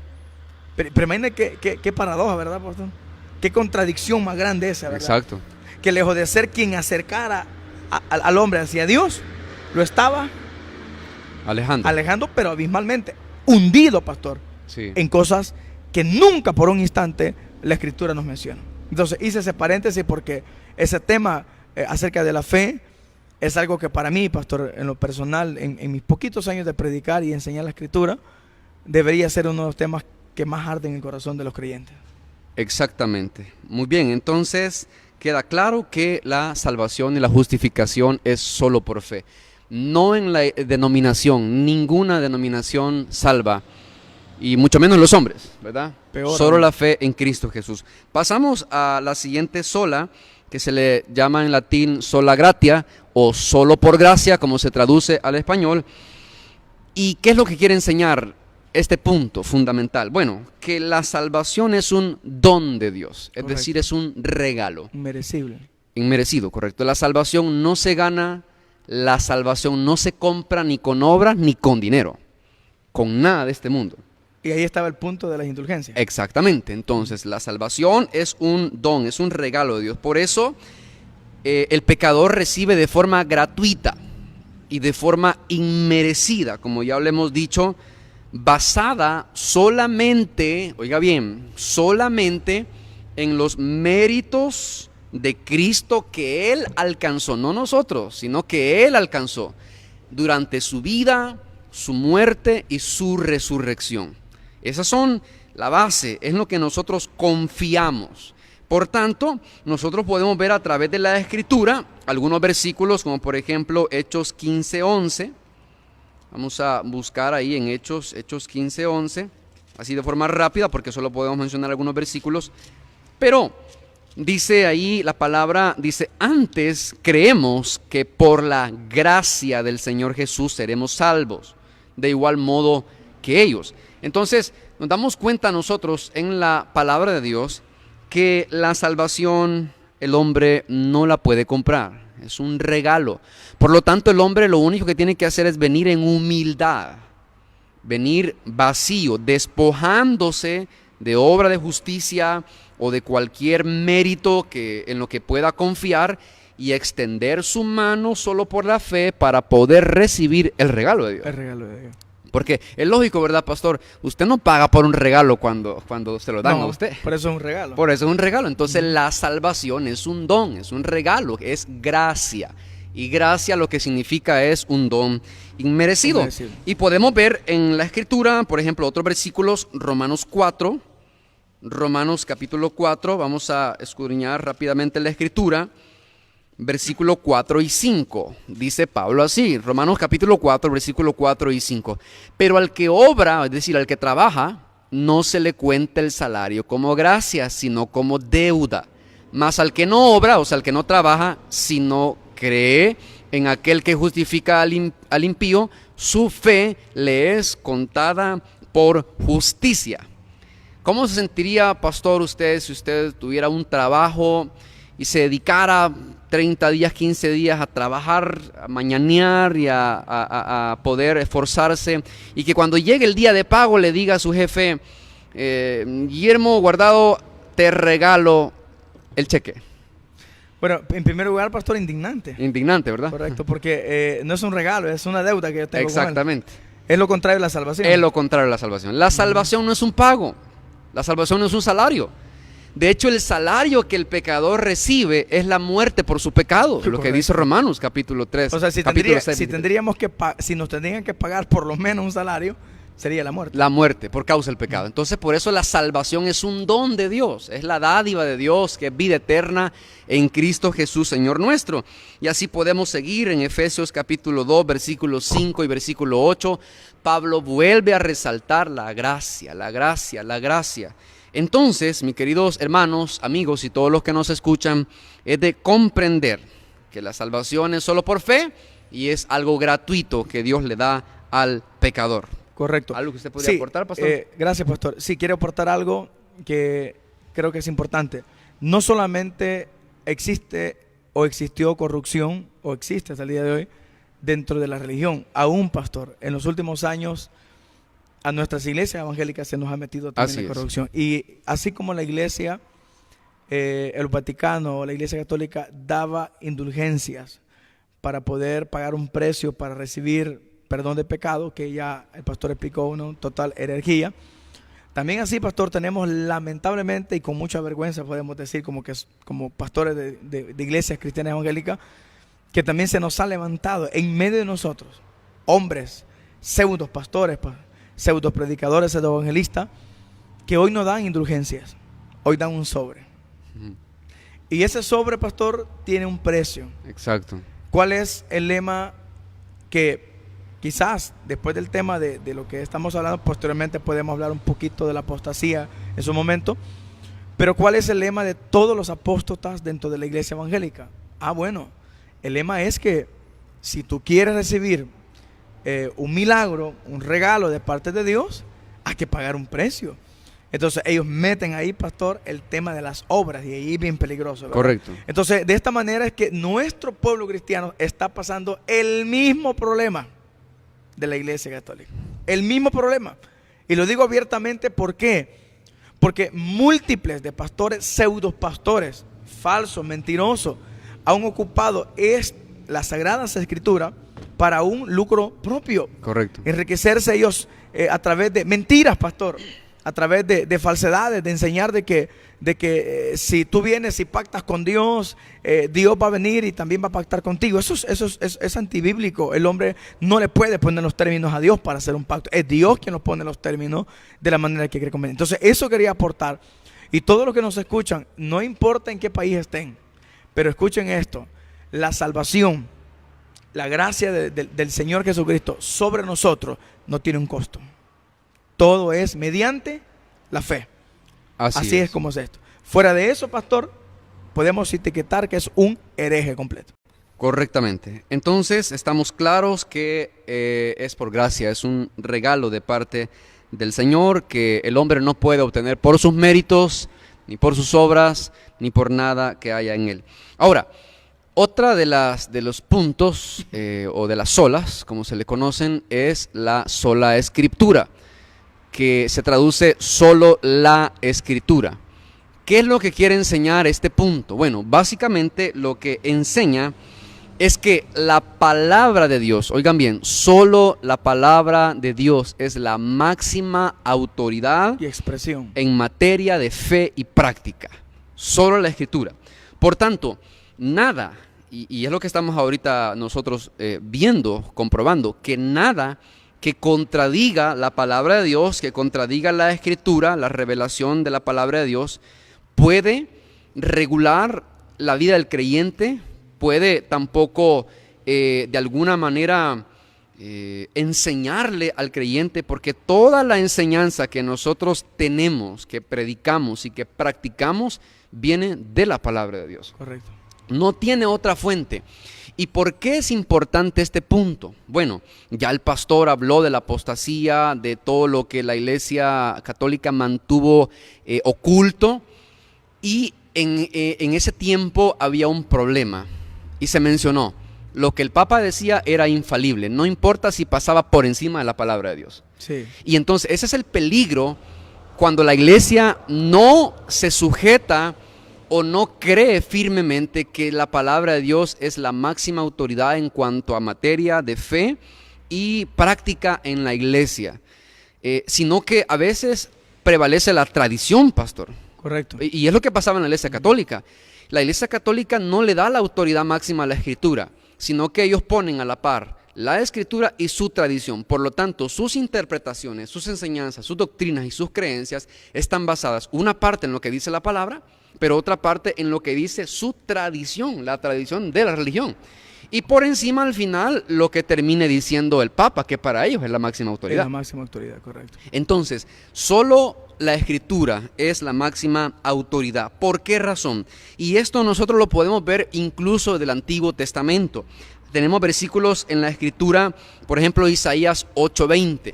Speaker 1: Pero imagínate qué paradoja, ¿verdad, pastor? Qué contradicción más grande esa, ¿verdad?
Speaker 2: Exacto.
Speaker 1: Que lejos de ser quien acercara al hombre hacia Dios, lo estaba alejando, pero abismalmente, hundido, pastor, en cosas que nunca por un instante la Escritura nos menciona. Entonces hice ese paréntesis porque ese tema acerca de la fe es algo que para mí, pastor, en lo personal, en mis poquitos años de predicar y enseñar la Escritura, debería ser uno de los temas que más arden en el corazón de los creyentes.
Speaker 2: Exactamente. Muy bien, entonces queda claro que la salvación y la justificación es solo por fe. No en la denominación, ninguna denominación salva, y mucho menos los hombres, ¿verdad?
Speaker 1: Peor,
Speaker 2: solo
Speaker 1: ¿no?
Speaker 2: la fe en Cristo Jesús. Pasamos a la siguiente sola, que se le llama en latín sola gratia, o solo por gracia, como se traduce al español. ¿Y qué es lo que quiere enseñar este punto fundamental? Bueno, que la salvación es un don de Dios, es decir, es un regalo. Inmerecido, correcto. La salvación no se gana, la salvación no se compra ni con obras ni con dinero, con nada de este mundo.
Speaker 1: Y ahí estaba el punto de las indulgencias.
Speaker 2: Exactamente. Entonces, la salvación es un don, es un regalo de Dios. Por eso, el pecador recibe de forma gratuita y de forma inmerecida, como ya lo hemos dicho, basada solamente, oiga bien, solamente en los méritos de Cristo que Él alcanzó, no nosotros, sino que Él alcanzó durante su vida, su muerte y su resurrección. Esas son la base, es lo que nosotros confiamos. Por tanto, nosotros podemos ver a través de la Escritura algunos versículos, como por ejemplo Hechos 15:11. Vamos a buscar ahí en Hechos 15:11, así de forma rápida, porque solo podemos mencionar algunos versículos. Pero Dice ahí la palabra, dice, antes creemos que por la gracia del Señor Jesús seremos salvos, de igual modo que ellos. Entonces, nos damos cuenta nosotros en la palabra de Dios que la salvación el hombre no la puede comprar, es un regalo. Por lo tanto, el hombre lo único que tiene que hacer es venir en humildad, venir vacío, despojándose de obra de justicia o de cualquier mérito en lo que pueda confiar, y extender su mano solo por la fe para poder recibir el regalo de Dios.
Speaker 1: El regalo de Dios.
Speaker 2: Porque es lógico, ¿verdad, pastor? Usted no paga por un regalo cuando se lo dan a usted.
Speaker 1: Por eso es un regalo.
Speaker 2: Por eso es un regalo. Entonces la salvación es un don, es un regalo, es gracia. Y gracia lo que significa es un don inmerecido. Y podemos ver en la Escritura, por ejemplo, otros versículos, Romanos capítulo 4, vamos a escudriñar rápidamente la Escritura. Versículo 4 y 5, dice Pablo así, Romanos capítulo 4, versículo 4 y 5. Pero al que obra, es decir, al que trabaja, no se le cuenta el salario como gracia, sino como deuda. Mas al que no obra, o sea, al que no trabaja, sino cree en aquel que justifica al impío, su fe le es contada por justicia. ¿Cómo se sentiría, pastor, usted si usted tuviera un trabajo y se dedicara 30 días, 15 días a trabajar, a mañanear y a poder esforzarse, y que cuando llegue el día de pago le diga a su jefe, Guillermo Guardado, te regalo el cheque?
Speaker 1: Bueno, en primer lugar, pastor, indignante.
Speaker 2: Indignante, ¿verdad?
Speaker 1: Correcto, porque no es un regalo, es una deuda que yo tengo.
Speaker 2: Exactamente.
Speaker 1: Con él. Es lo contrario de la salvación.
Speaker 2: Es lo contrario de la salvación. La salvación no es un pago, la salvación no es un salario. De hecho, el salario que el pecador recibe es la muerte por su pecado, lo que dice Romanos capítulo 3.
Speaker 1: O sea, si nos tendrían que pagar por lo menos un salario, sería la muerte.
Speaker 2: La muerte por causa del pecado. Entonces, por eso la salvación es un don de Dios, es la dádiva de Dios, que es vida eterna en Cristo Jesús, Señor nuestro. Y así podemos seguir en Efesios capítulo 2, versículo 5 y versículo 8. Pablo vuelve a resaltar la gracia, la gracia, la gracia. Entonces, mis queridos hermanos, amigos y todos los que nos escuchan, es de comprender que la salvación es solo por fe y es algo gratuito que Dios le da al pecador.
Speaker 1: Correcto.
Speaker 2: ¿Algo que usted podría aportar, pastor?
Speaker 1: Gracias, pastor. Sí, quiero aportar algo que creo que es importante. No solamente existe o existió corrupción, o existe hasta el día de hoy, dentro de la religión. Aún, pastor, en los últimos años a nuestras iglesias evangélicas se nos ha metido también la corrupción. Y así como la iglesia, el Vaticano o la iglesia católica daba indulgencias para poder pagar un precio para recibir perdón de pecado, que ya el pastor explicó, una total herejía. También así, pastor, tenemos lamentablemente y con mucha vergüenza, podemos decir, como pastores de iglesias cristianas evangélicas, que también se nos ha levantado en medio de nosotros hombres, pseudos pastores, pseudo predicadores, pseudo evangelistas, que hoy no dan indulgencias, hoy dan un sobre. Y ese sobre, pastor, tiene un precio.
Speaker 2: Exacto.
Speaker 1: ¿Cuál es el lema que quizás después del tema de lo que estamos hablando, posteriormente podemos hablar un poquito de la apostasía en su momento, pero cuál es el lema de todos los apóstatas dentro de la iglesia evangélica? Bueno, el lema es que si tú quieres recibir un milagro, un regalo de parte de Dios, hay que pagar un precio. Entonces ellos meten ahí, pastor, el tema de las obras, y ahí es bien peligroso, ¿verdad?
Speaker 2: Correcto.
Speaker 1: Entonces, de esta manera es que nuestro pueblo cristiano está pasando el mismo problema de la iglesia católica. El mismo problema. Y lo digo abiertamente, ¿por qué? Porque múltiples de pastores, pseudos pastores, falsos, mentirosos, han ocupado las Sagradas Escrituras para un lucro propio.
Speaker 2: Correcto.
Speaker 1: Enriquecerse ellos a través de mentiras, pastor, a través de falsedades, de enseñar de que si tú vienes y pactas con Dios, Dios va a venir y también va a pactar contigo. Eso es antibíblico. El hombre no le puede poner los términos a Dios para hacer un pacto. Es Dios quien nos pone los términos de la manera que quiere convenir. Entonces, eso quería aportar. Y todos los que nos escuchan, no importa en qué país estén, pero escuchen esto: la salvación, la gracia del Señor Jesucristo sobre nosotros no tiene un costo. Todo es mediante la fe. Así es como es esto. Fuera de eso, pastor, podemos etiquetar que es un hereje completo.
Speaker 2: Correctamente. Entonces, estamos claros que es por gracia, es un regalo de parte del Señor que el hombre no puede obtener por sus méritos, ni por sus obras, ni por nada que haya en él. Ahora, otra de los puntos o de las solas, como se le conocen, es la sola escritura, que se traduce solo la escritura. ¿Qué es lo que quiere enseñar este punto? Bueno, básicamente lo que enseña es que la palabra de Dios, oigan bien, solo la palabra de Dios es la máxima autoridad
Speaker 1: Y expresión.
Speaker 2: en materia de fe y práctica. Solo la escritura. Por tanto, nada, y es lo que estamos ahorita nosotros viendo, comprobando, que nada que contradiga la palabra de Dios, que contradiga la escritura, la revelación de la palabra de Dios, puede regular la vida del creyente, puede tampoco de alguna manera enseñarle al creyente, porque toda la enseñanza que nosotros tenemos, que predicamos y que practicamos, viene de la palabra de Dios.
Speaker 1: Correcto.
Speaker 2: No tiene otra fuente. ¿Y por qué es importante este punto? Bueno, ya el pastor habló de la apostasía, de todo lo que la Iglesia Católica mantuvo oculto, y en ese tiempo había un problema, y se mencionó, lo que el Papa decía era infalible, no importa si pasaba por encima de la palabra de Dios.
Speaker 1: Sí.
Speaker 2: Y entonces ese es el peligro cuando la Iglesia no se sujeta o no cree firmemente que la palabra de Dios es la máxima autoridad en cuanto a materia de fe y práctica en la Iglesia, sino que a veces prevalece la tradición, pastor.
Speaker 1: Correcto.
Speaker 2: Y es lo que pasaba en la Iglesia Católica. La Iglesia Católica no le da la autoridad máxima a la Escritura, sino que ellos ponen a la par la Escritura y su tradición. Por lo tanto, sus interpretaciones, sus enseñanzas, sus doctrinas y sus creencias están basadas una parte en lo que dice la palabra, pero otra parte en lo que dice su tradición, la tradición de la religión. Y por encima, al final, lo que termine diciendo el Papa, que para ellos es la máxima
Speaker 1: Es
Speaker 2: autoridad.
Speaker 1: la máxima autoridad, correcto.
Speaker 2: Entonces, solo la Escritura es la máxima autoridad. ¿Por qué razón? Y esto nosotros lo podemos ver incluso del Antiguo Testamento. Tenemos versículos en la Escritura, por ejemplo, Isaías 8:20.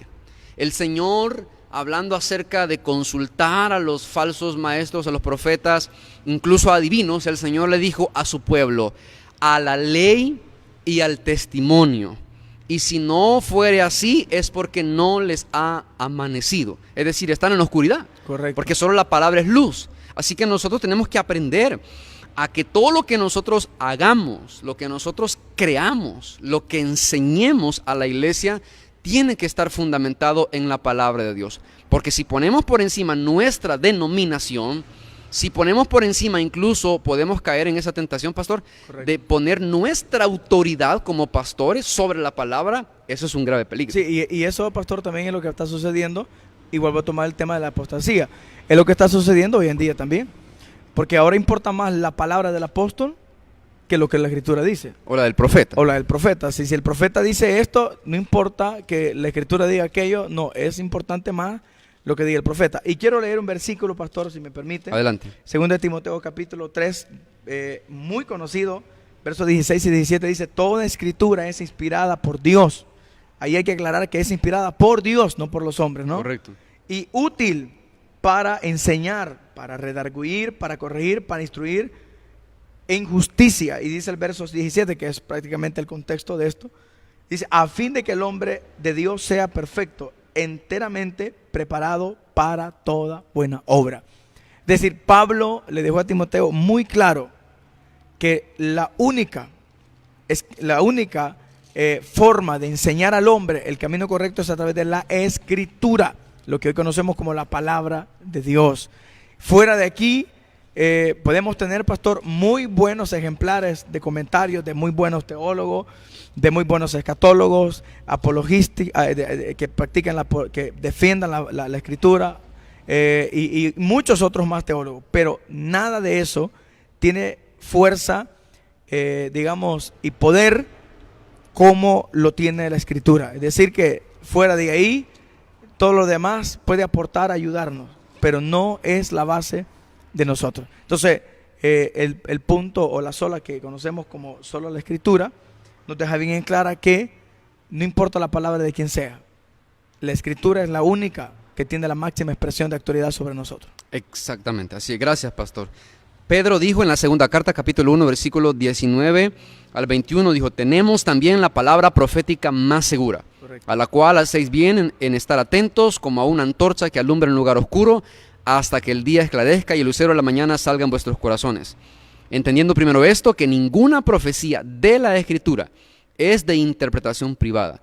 Speaker 2: El Señor, hablando acerca de consultar a los falsos maestros, a los profetas, incluso a adivinos, el Señor le dijo a su pueblo, a la ley y al testimonio. Y si no fuere así, es porque no les ha amanecido. Es decir, están en la oscuridad.
Speaker 1: Correcto.
Speaker 2: Porque solo la palabra es luz. Así que nosotros tenemos que aprender a que todo lo que nosotros hagamos, lo que nosotros creamos, lo que enseñemos a la iglesia, tiene que estar fundamentado en la palabra de Dios. Porque si ponemos por encima nuestra denominación, si ponemos por encima, incluso podemos caer en esa tentación, pastor,
Speaker 1: Correcto.
Speaker 2: de poner nuestra autoridad como pastores sobre la palabra. Eso es un grave peligro.
Speaker 1: Sí, y eso, pastor, también es lo que está sucediendo. Y vuelvo a tomar el tema de la apostasía. Es lo que está sucediendo hoy en día también. Porque ahora importa más la palabra del apóstol que lo que la Escritura dice.
Speaker 2: O la del profeta.
Speaker 1: O la del profeta. Si el profeta dice esto, no importa que la Escritura diga aquello. No, es importante más lo que diga el profeta. Y quiero leer un versículo, pastor, si me permite.
Speaker 2: Adelante.
Speaker 1: 2 Timoteo capítulo 3, muy conocido, versos 16 y 17, dice, toda escritura es inspirada por Dios. Ahí hay que aclarar que es inspirada por Dios, no por los hombres, ¿no?
Speaker 2: Correcto.
Speaker 1: Y útil para enseñar, para redarguir, para corregir, para instruir en justicia. Y dice el verso 17, que es prácticamente el contexto de esto, dice, a fin de que el hombre de Dios sea perfecto, enteramente preparado para toda buena obra. Es decir, Pablo le dejó a Timoteo muy claro que la única forma de enseñar al hombre el camino correcto es a través de la Escritura, lo que hoy conocemos como la palabra de Dios. Fuera de aquí podemos tener, pastor, muy buenos ejemplares de comentarios de muy buenos teólogos, de muy buenos escatólogos, apologistas, que practican, que defiendan la Escritura, y muchos otros más teólogos, pero nada de eso tiene fuerza, digamos, y poder como lo tiene la Escritura. Es decir, que fuera de ahí, todo lo demás puede aportar, ayudarnos, pero no es la base de nosotros. Entonces, el punto o la sola que conocemos como sola la Escritura, nos deja bien en clara que no importa la palabra de quien sea, la Escritura es la única que tiene la máxima expresión de autoridad sobre nosotros.
Speaker 2: Exactamente, así es. Gracias, pastor. Pedro dijo en la segunda carta, capítulo 1, versículo 19 al 21, dijo: tenemos también la palabra profética más segura,
Speaker 1: Correcto.
Speaker 2: a la cual hacéis bien en estar atentos como a una antorcha que alumbra en un lugar oscuro hasta que el día esclarezca y el lucero de la mañana salga en vuestros corazones. Entendiendo primero esto, que ninguna profecía de la Escritura es de interpretación privada,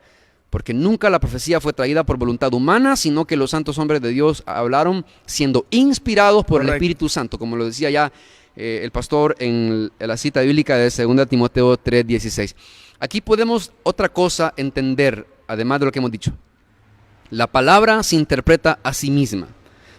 Speaker 2: porque nunca la profecía fue traída por voluntad humana, sino que los santos hombres de Dios hablaron siendo inspirados por el Espíritu Santo, como lo decía ya el pastor en la cita bíblica de 2 Timoteo 3:16. Aquí podemos otra cosa entender, además de lo que hemos dicho. La palabra se interpreta a sí misma,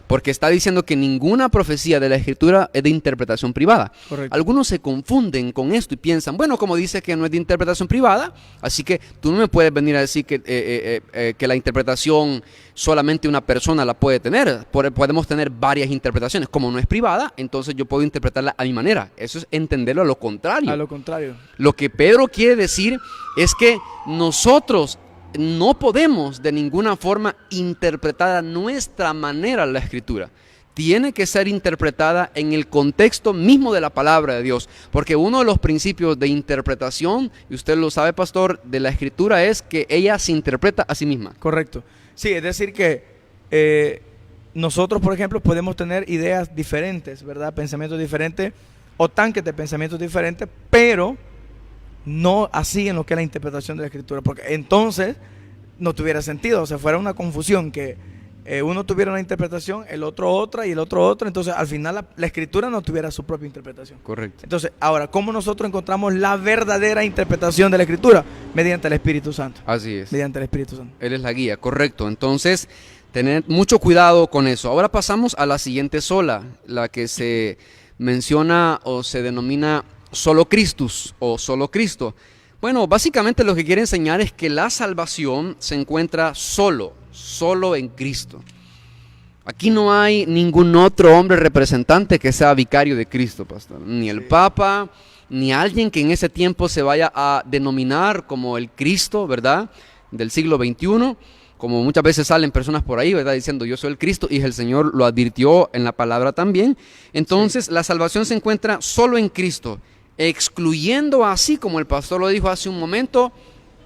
Speaker 2: porque está diciendo que ninguna profecía de la Escritura es de interpretación privada.
Speaker 1: Correcto.
Speaker 2: Algunos se confunden con esto y piensan, bueno, como dice que no es de interpretación privada, así que tú no me puedes venir a decir que la interpretación solamente una persona la puede tener. Podemos tener varias interpretaciones. Como no es privada, entonces yo puedo interpretarla a mi manera. Eso es entenderlo a lo contrario.
Speaker 1: A lo contrario.
Speaker 2: Lo que Pedro quiere decir es que nosotros no podemos de ninguna forma interpretar a nuestra manera la Escritura. Tiene que ser interpretada en el contexto mismo de la palabra de Dios, porque uno de los principios de interpretación, y usted lo sabe, pastor, de la Escritura es que ella se interpreta a sí misma.
Speaker 1: Correcto. Sí, es decir que nosotros, por ejemplo, podemos tener ideas diferentes, ¿verdad? Pensamientos diferentes o tanques de pensamientos diferentes, pero no así en lo que es la interpretación de la Escritura, porque entonces no tuviera sentido, o sea, fuera una confusión que uno tuviera una interpretación, el otro otra y el otro otra, entonces al final la Escritura no tuviera su propia interpretación.
Speaker 2: Correcto.
Speaker 1: Entonces, ahora, ¿cómo nosotros encontramos la verdadera interpretación de la Escritura? Mediante el Espíritu Santo.
Speaker 2: Así es.
Speaker 1: Mediante el Espíritu Santo.
Speaker 2: Él es la guía, correcto. Entonces, tener mucho cuidado con eso. Ahora pasamos a la siguiente sola, la que se menciona o se denomina solo Christus o solo Cristo. Bueno, básicamente lo que quiere enseñar es que la salvación se encuentra solo en Cristo. Aquí no hay ningún otro hombre representante que sea vicario de Cristo, pastor. Ni el Papa, ni alguien que en ese tiempo se vaya a denominar como el Cristo, ¿verdad? Del siglo XXI. Como muchas veces salen personas por ahí, ¿verdad? Diciendo yo soy el Cristo, y el Señor lo advirtió en la palabra también. Entonces, la salvación se encuentra solo en Cristo, excluyendo, así como el pastor lo dijo hace un momento,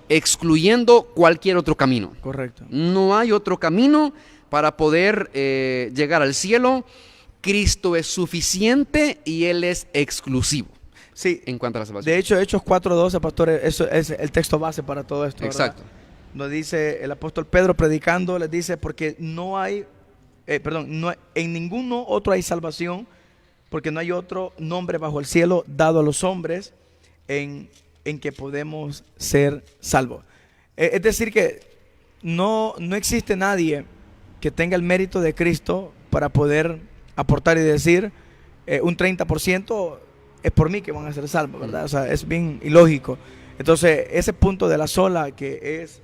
Speaker 2: excluyendo cualquier otro camino.
Speaker 1: Correcto.
Speaker 2: No hay otro camino para poder llegar al cielo. Cristo es suficiente y Él es exclusivo.
Speaker 1: Sí,
Speaker 2: en cuanto a la salvación.
Speaker 1: De hecho, Hechos 4:12, pastor, eso es el texto base para todo esto, ¿verdad?
Speaker 2: Exacto.
Speaker 1: Nos dice el apóstol Pedro predicando, les dice, porque no hay, en ninguno otro hay salvación, porque no hay otro nombre bajo el cielo dado a los hombres en que podemos ser salvos. Es decir que no existe nadie que tenga el mérito de Cristo para poder aportar y decir un 30% es por mí que van a ser salvos, ¿verdad? O sea, es bien ilógico. Entonces, ese punto de la sola, que es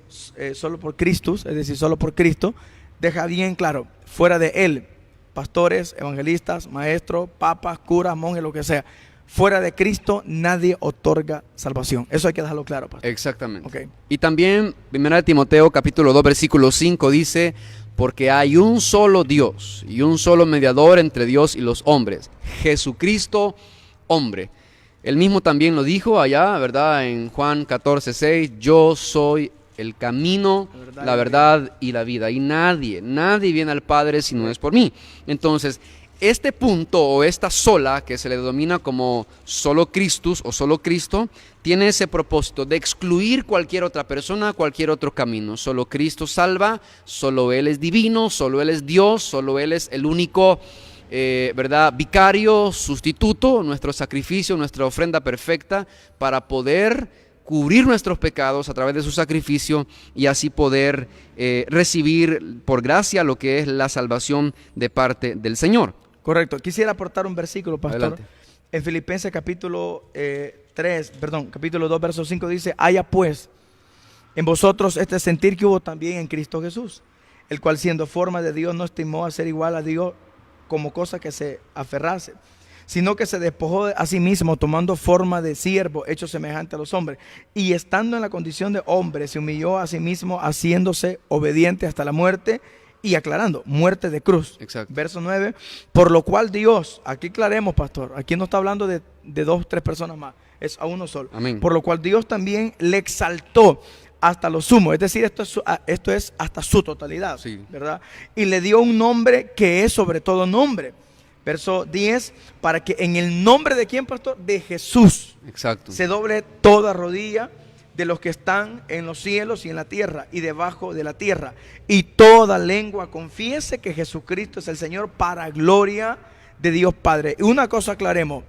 Speaker 1: solo por Cristo, es decir, solo por Cristo, deja bien claro, fuera de Él, pastores, evangelistas, maestros, papas, curas, monjes, lo que sea, fuera de Cristo nadie otorga salvación. Eso hay que dejarlo claro, pastor.
Speaker 2: Exactamente.
Speaker 1: Okay.
Speaker 2: Y también, 1 Timoteo capítulo 2, versículo 5 dice, porque hay un solo Dios y un solo mediador entre Dios y los hombres, Jesucristo, hombre. Él mismo también lo dijo allá, ¿verdad? En Juan 14:6, yo soy el camino, la verdad y la vida. Y nadie viene al Padre si no es por mí. Entonces, este punto o esta sola, que se le denomina como solo Christus o solo Cristo, tiene ese propósito de excluir cualquier otra persona, cualquier otro camino. Solo Cristo salva, solo Él es divino, solo Él es Dios, solo Él es el único ¿verdad? Vicario, sustituto, nuestro sacrificio, nuestra ofrenda perfecta para poder cubrir nuestros pecados a través de su sacrificio y así poder recibir por gracia lo que es la salvación de parte del Señor.
Speaker 1: Correcto. Quisiera aportar un versículo, pastor.
Speaker 2: Adelante.
Speaker 1: En Filipenses capítulo 2, verso 5 dice, haya pues en vosotros este sentir que hubo también en Cristo Jesús, el cual siendo forma de Dios no estimó a ser igual a Dios como cosa que se aferrase, sino que se despojó a sí mismo, tomando forma de siervo, hecho semejante a los hombres. Y estando en la condición de hombre, se humilló a sí mismo, haciéndose obediente hasta la muerte, y aclarando, muerte de cruz.
Speaker 2: Exacto.
Speaker 1: Verso 9, por lo cual Dios, aquí aclaremos, pastor, aquí no está hablando de 2 o 3 personas más, es a uno solo.
Speaker 2: Amén.
Speaker 1: Por lo cual Dios también le exaltó hasta lo sumo, es decir, esto es hasta su totalidad,
Speaker 2: Sí.
Speaker 1: ¿verdad? Y le dio un nombre que es sobre todo nombre. Verso 10, para que en el nombre de quién, pastor, de Jesús,
Speaker 2: Exacto.
Speaker 1: se doble toda rodilla de los que están en los cielos y en la tierra y debajo de la tierra, y toda lengua confiese que Jesucristo es el Señor, para gloria de Dios Padre. Y una cosa aclaremos,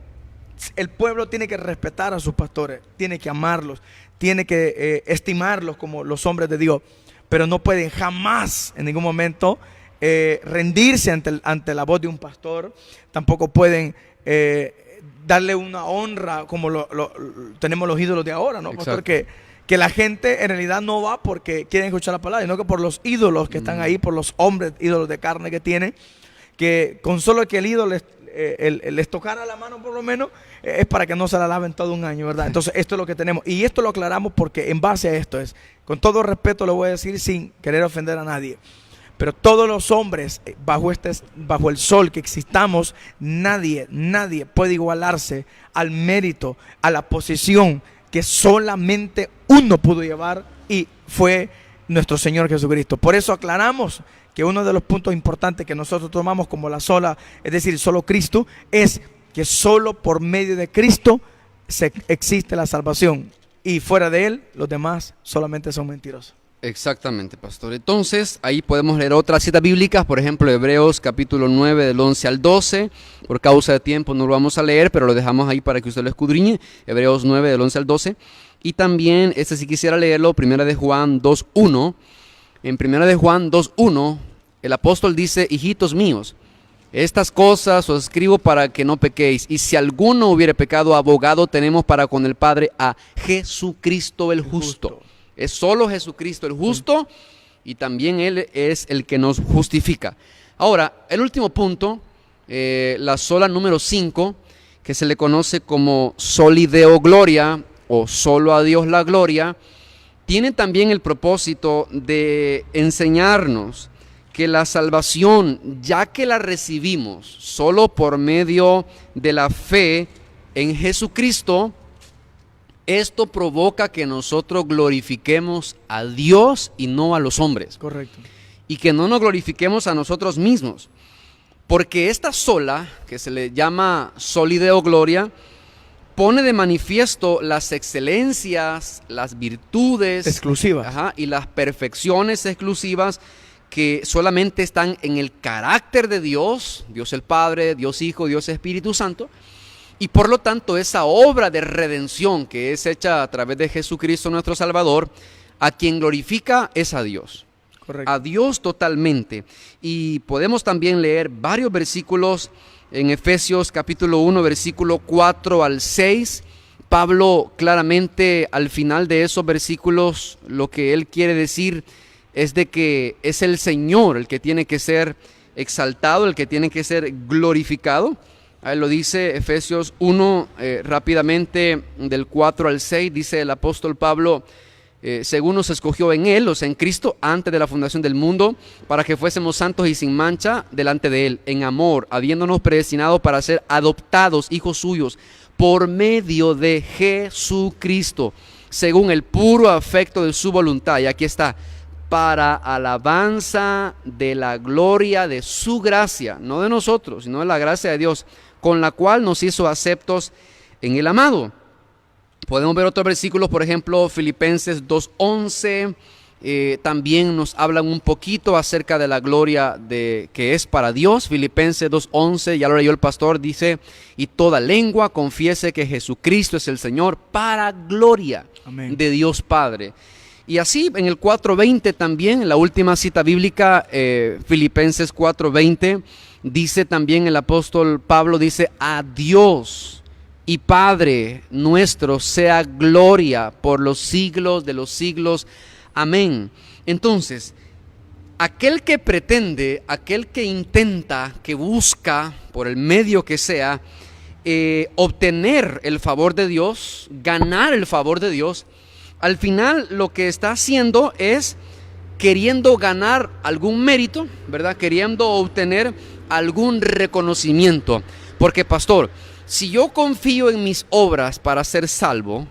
Speaker 1: el pueblo tiene que respetar a sus pastores, tiene que amarlos, tiene que estimarlos como los hombres de Dios, pero no pueden jamás en ningún momento rendirse ante la voz de un pastor. Tampoco pueden darle una honra como tenemos los ídolos de ahora, ¿no, pastor? Que la gente en realidad no va porque quieren escuchar la palabra, sino que por los ídolos que están ahí, por los hombres, ídolos de carne que tienen, que con solo que el ídolo les tocara la mano por lo menos, es para que no se la laven todo un año, ¿verdad? Entonces esto es lo que tenemos, y esto lo aclaramos porque en base a esto es, con todo respeto lo voy a decir sin querer ofender a nadie, pero todos los hombres bajo el sol que existamos, nadie puede igualarse al mérito, a la posición que solamente uno pudo llevar, y fue nuestro Señor Jesucristo. Por eso aclaramos que uno de los puntos importantes que nosotros tomamos como la sola, es decir, solo Cristo, es que solo por medio de Cristo existe la salvación, y fuera de Él los demás solamente son mentirosos.
Speaker 2: Exactamente, pastor. Entonces, ahí podemos leer otras citas bíblicas, por ejemplo, Hebreos capítulo 9 del 11 al 12. Por causa de tiempo no lo vamos a leer, pero lo dejamos ahí para que usted lo escudriñe. Hebreos 9 del 11 al 12. Y también, si quisiera leerlo, Primera de Juan 2:1. En Primera de Juan 2:1, el apóstol dice: hijitos míos, estas cosas os escribo para que no pequéis. Y si alguno hubiere pecado, abogado tenemos para con el Padre, a Jesucristo el justo. Es solo Jesucristo el justo, y también Él es el que nos justifica. Ahora, el último punto, la sola número 5, que se le conoce como soli Deo gloria, o solo a Dios la gloria, tiene también el propósito de enseñarnos que la salvación, ya que la recibimos solo por medio de la fe en Jesucristo, esto provoca que nosotros glorifiquemos a Dios y no a los hombres.
Speaker 1: Correcto.
Speaker 2: Y que no nos glorifiquemos a nosotros mismos. Porque esta sola, que se le llama soli Deo gloria, pone de manifiesto las excelencias, las virtudes
Speaker 1: exclusivas,
Speaker 2: y las perfecciones exclusivas que solamente están en el carácter de Dios, Dios el Padre, Dios Hijo, Dios Espíritu Santo. Y por lo tanto, esa obra de redención que es hecha a través de Jesucristo nuestro Salvador, a quien glorifica es a Dios.
Speaker 1: Correcto.
Speaker 2: A Dios totalmente. Y podemos también leer varios versículos en Efesios capítulo 1, versículo 4 al 6. Pablo claramente al final de esos versículos lo que él quiere decir es de que es el Señor el que tiene que ser exaltado, el que tiene que ser glorificado. Ahí lo dice Efesios 1, rápidamente del 4 al 6, dice el apóstol Pablo: según nos escogió en Él, o sea en Cristo, antes de la fundación del mundo, para que fuésemos santos y sin mancha delante de Él, en amor, habiéndonos predestinado para ser adoptados hijos suyos, por medio de Jesucristo, según el puro afecto de su voluntad. Y aquí está: para alabanza de la gloria de su gracia, no de nosotros, sino de la gracia de Dios, con la cual nos hizo aceptos en el amado. Podemos ver otros versículos, por ejemplo, Filipenses 2:11, también nos hablan un poquito acerca de la gloria que es para Dios. Filipenses 2:11, ya lo leyó el pastor, dice: y toda lengua confiese que Jesucristo es el Señor, para gloria
Speaker 1: Amén.
Speaker 2: de Dios Padre. Y así en el 4:20 también, en la última cita bíblica, Filipenses 4:20, dice también el apóstol Pablo, dice: a Dios y Padre nuestro sea gloria por los siglos de los siglos. Amén. Entonces, aquel que pretende, aquel que intenta, que busca, por el medio que sea, obtener el favor de Dios, ganar el favor de Dios, al final lo que está haciendo es queriendo ganar algún mérito, ¿verdad? Queriendo obtener algún reconocimiento. Porque, pastor, si yo confío en mis obras para ser salvo,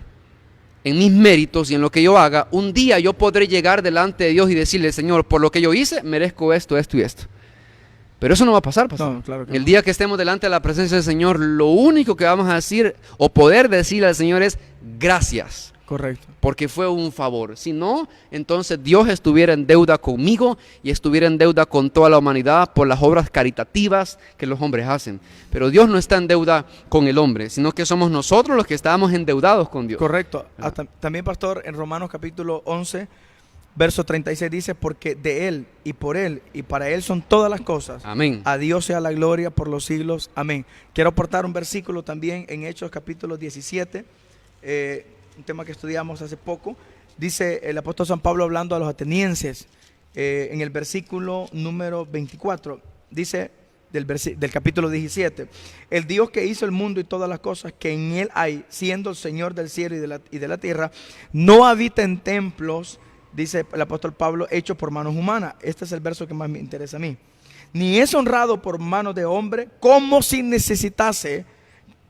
Speaker 2: en mis méritos y en lo que yo haga, un día yo podré llegar delante de Dios y decirle: Señor, por lo que yo hice, merezco esto, esto y esto. Pero eso no va a pasar, pastor.
Speaker 1: No, claro que
Speaker 2: El
Speaker 1: no.
Speaker 2: día que estemos delante de la presencia del Señor, lo único que vamos a decir o poder decirle al Señor es: gracias,
Speaker 1: Correcto.
Speaker 2: porque fue un favor. Si no, entonces Dios estuviera en deuda conmigo y estuviera en deuda con toda la humanidad por las obras caritativas que los hombres hacen. Pero Dios no está en deuda con el hombre, sino que somos nosotros los que estamos endeudados con Dios.
Speaker 1: Correcto. También, pastor, en Romanos capítulo 11, verso 36 dice: porque de Él y por Él y para Él son todas las cosas.
Speaker 2: Amén.
Speaker 1: A Dios sea la gloria por los siglos. Amén. Quiero aportar un versículo también en Hechos capítulo 17, un tema que estudiamos hace poco. Dice el apóstol San Pablo hablando a los atenienses, en el versículo número 24, dice del capítulo 17: el Dios que hizo el mundo y todas las cosas que en él hay, siendo el Señor del cielo y de la tierra, no habita en templos, dice el apóstol Pablo, hechos por manos humanas. Este es el verso que más me interesa a mí. Ni es honrado por manos de hombre, como si necesitase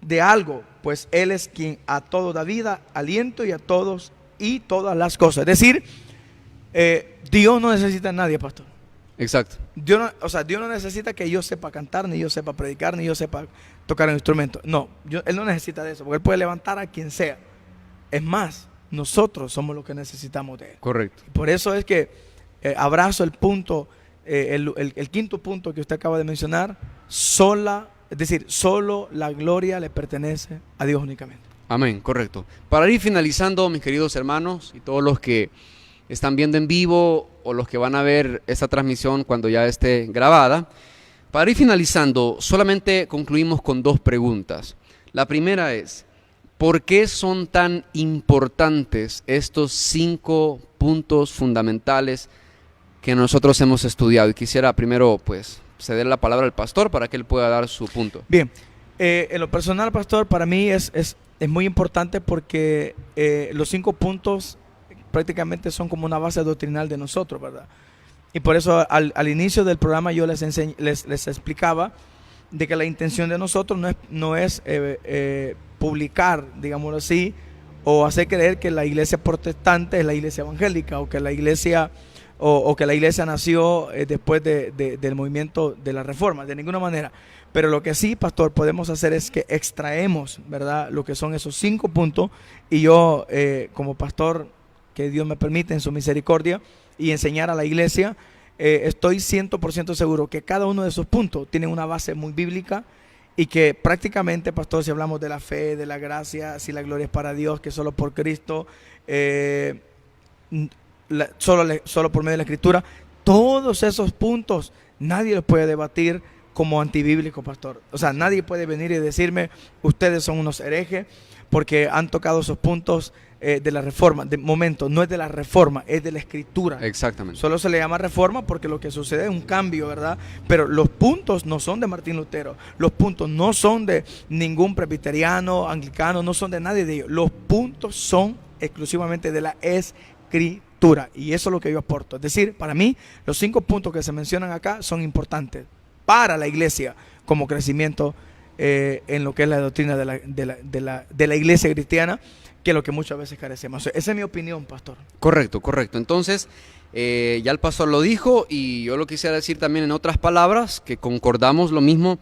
Speaker 1: de algo, pues Él es quien a todo da vida, aliento y a todos y todas las cosas. Es decir, Dios no necesita a nadie, pastor.
Speaker 2: Exacto.
Speaker 1: Dios no necesita que yo sepa cantar, ni yo sepa predicar, ni yo sepa tocar un instrumento. No, Él no necesita de eso, porque Él puede levantar a quien sea. Es más, nosotros somos los que necesitamos de Él.
Speaker 2: Correcto.
Speaker 1: Por eso es que abrazo el punto, el quinto punto que usted acaba de mencionar: es decir, solo la gloria le pertenece a Dios únicamente.
Speaker 2: Amén, correcto. Para ir finalizando, mis queridos hermanos y todos los que están viendo en vivo o los que van a ver esta transmisión cuando ya esté grabada, para ir finalizando, solamente concluimos con dos preguntas. La primera es: ¿por qué son tan importantes estos 5 puntos fundamentales que nosotros hemos estudiado? Y quisiera primero, pues, ceder la palabra al pastor para que él pueda dar su punto.
Speaker 1: Bien, en lo personal, pastor, para mí es muy importante porque los 5 puntos prácticamente son como una base doctrinal de nosotros, ¿verdad? Y por eso al inicio del programa yo les explicaba de que la intención de nosotros no es publicar, digámoslo así, o hacer creer que la iglesia protestante es la iglesia evangélica, o que la iglesia nació después del movimiento de la Reforma, de ninguna manera. Pero lo que sí, pastor, podemos hacer es que extraemos, ¿verdad?, lo que son esos 5 puntos, y yo, como pastor, que Dios me permite en su misericordia, y enseñar a la iglesia, estoy 100% seguro que cada uno de esos puntos tiene una base muy bíblica, y que prácticamente, pastor, si hablamos de la fe, de la gracia, si la gloria es para Dios, que solo por Cristo, solo por medio de la Escritura, todos esos puntos nadie los puede debatir como antibíblico, pastor. O sea, nadie puede venir y decirme: ustedes son unos herejes porque han tocado esos puntos de la Reforma. De momento, no es de la Reforma, es de la Escritura.
Speaker 2: Exactamente.
Speaker 1: Solo se le llama Reforma porque lo que sucede es un cambio, ¿verdad? Pero los puntos no son de Martín Lutero, los puntos no son de ningún presbiteriano, anglicano, no son de nadie de ellos. Los puntos son exclusivamente de la Escritura, y eso es lo que yo aporto. Es decir, para mí, los 5 puntos que se mencionan acá son importantes para la iglesia como crecimiento en lo que es la doctrina de la iglesia cristiana, que es lo que muchas veces carecemos. Esa es mi opinión, pastor.
Speaker 2: Correcto, correcto. Entonces, ya el pastor lo dijo, y yo lo quisiera decir también en otras palabras, que concordamos lo mismo.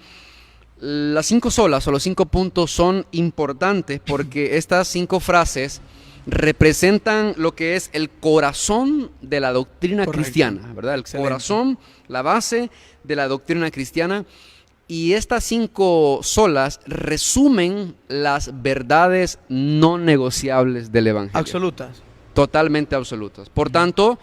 Speaker 2: Las 5 solas o los 5 puntos son importantes porque estas 5 frases representan lo que es el corazón de la doctrina cristiana, ¿verdad? El corazón, la base de la doctrina cristiana. Y estas 5 solas resumen las verdades no negociables del Evangelio.
Speaker 1: Absolutas.
Speaker 2: Totalmente absolutas. Por tanto,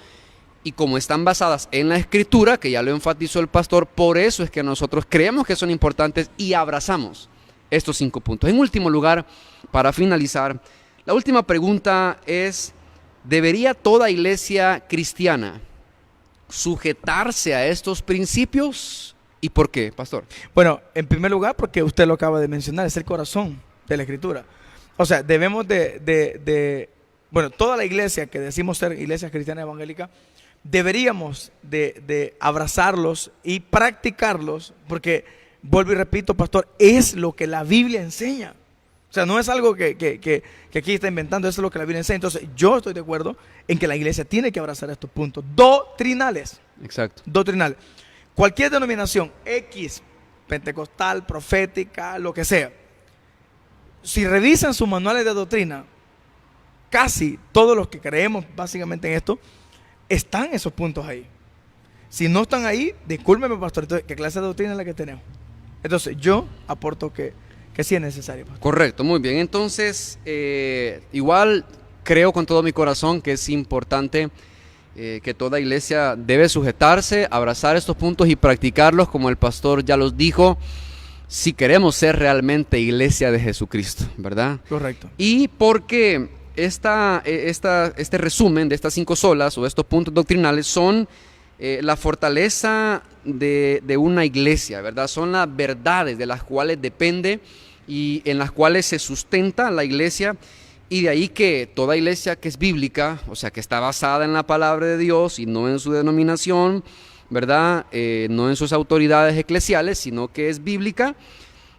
Speaker 2: y como están basadas en la Escritura, que ya lo enfatizó el pastor, por eso es que nosotros creemos que son importantes y abrazamos estos 5 puntos. En último lugar, para finalizar, la última pregunta es: ¿debería toda iglesia cristiana sujetarse a estos principios ¿Y por qué, pastor?
Speaker 1: Bueno, en primer lugar, porque usted lo acaba de mencionar, es el corazón de la Escritura. O sea, debemos bueno, toda la iglesia que decimos ser iglesia cristiana evangélica, deberíamos de abrazarlos y practicarlos, porque, vuelvo y repito, pastor, es lo que la Biblia enseña. O sea, no es algo que aquí está inventando, eso es lo que la Biblia enseña. Entonces, yo estoy de acuerdo en que la iglesia tiene que abrazar estos puntos doctrinales.
Speaker 2: Exacto.
Speaker 1: Doctrinales. Cualquier denominación, X, pentecostal, profética, lo que sea, si revisan sus manuales de doctrina, casi todos los que creemos básicamente en esto, están esos puntos ahí. Si no están ahí, discúlpeme, pastor, entonces, ¿qué clase de doctrina es la que tenemos? Entonces, yo aporto que sí es necesario, pastor.
Speaker 2: Correcto, muy bien. Entonces, igual creo con todo mi corazón que es importante que toda iglesia debe sujetarse, abrazar estos puntos y practicarlos, como el pastor ya los dijo, si queremos ser realmente iglesia de Jesucristo, ¿verdad?
Speaker 1: Correcto.
Speaker 2: Y porque este resumen de estas 5 solas o estos puntos doctrinales son la fortaleza de una iglesia, ¿verdad? Son las verdades de las cuales depende y en las cuales se sustenta la iglesia. Y de ahí que toda iglesia que es bíblica, o sea, que está basada en la palabra de Dios y no en su denominación, ¿verdad? No en sus autoridades eclesiales, sino que es bíblica,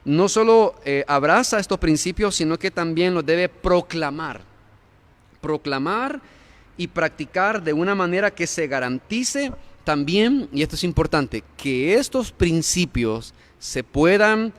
Speaker 2: no solo abraza estos principios, sino que también los debe proclamar y practicar de una manera que se garantice también, y esto es importante, que estos principios se puedan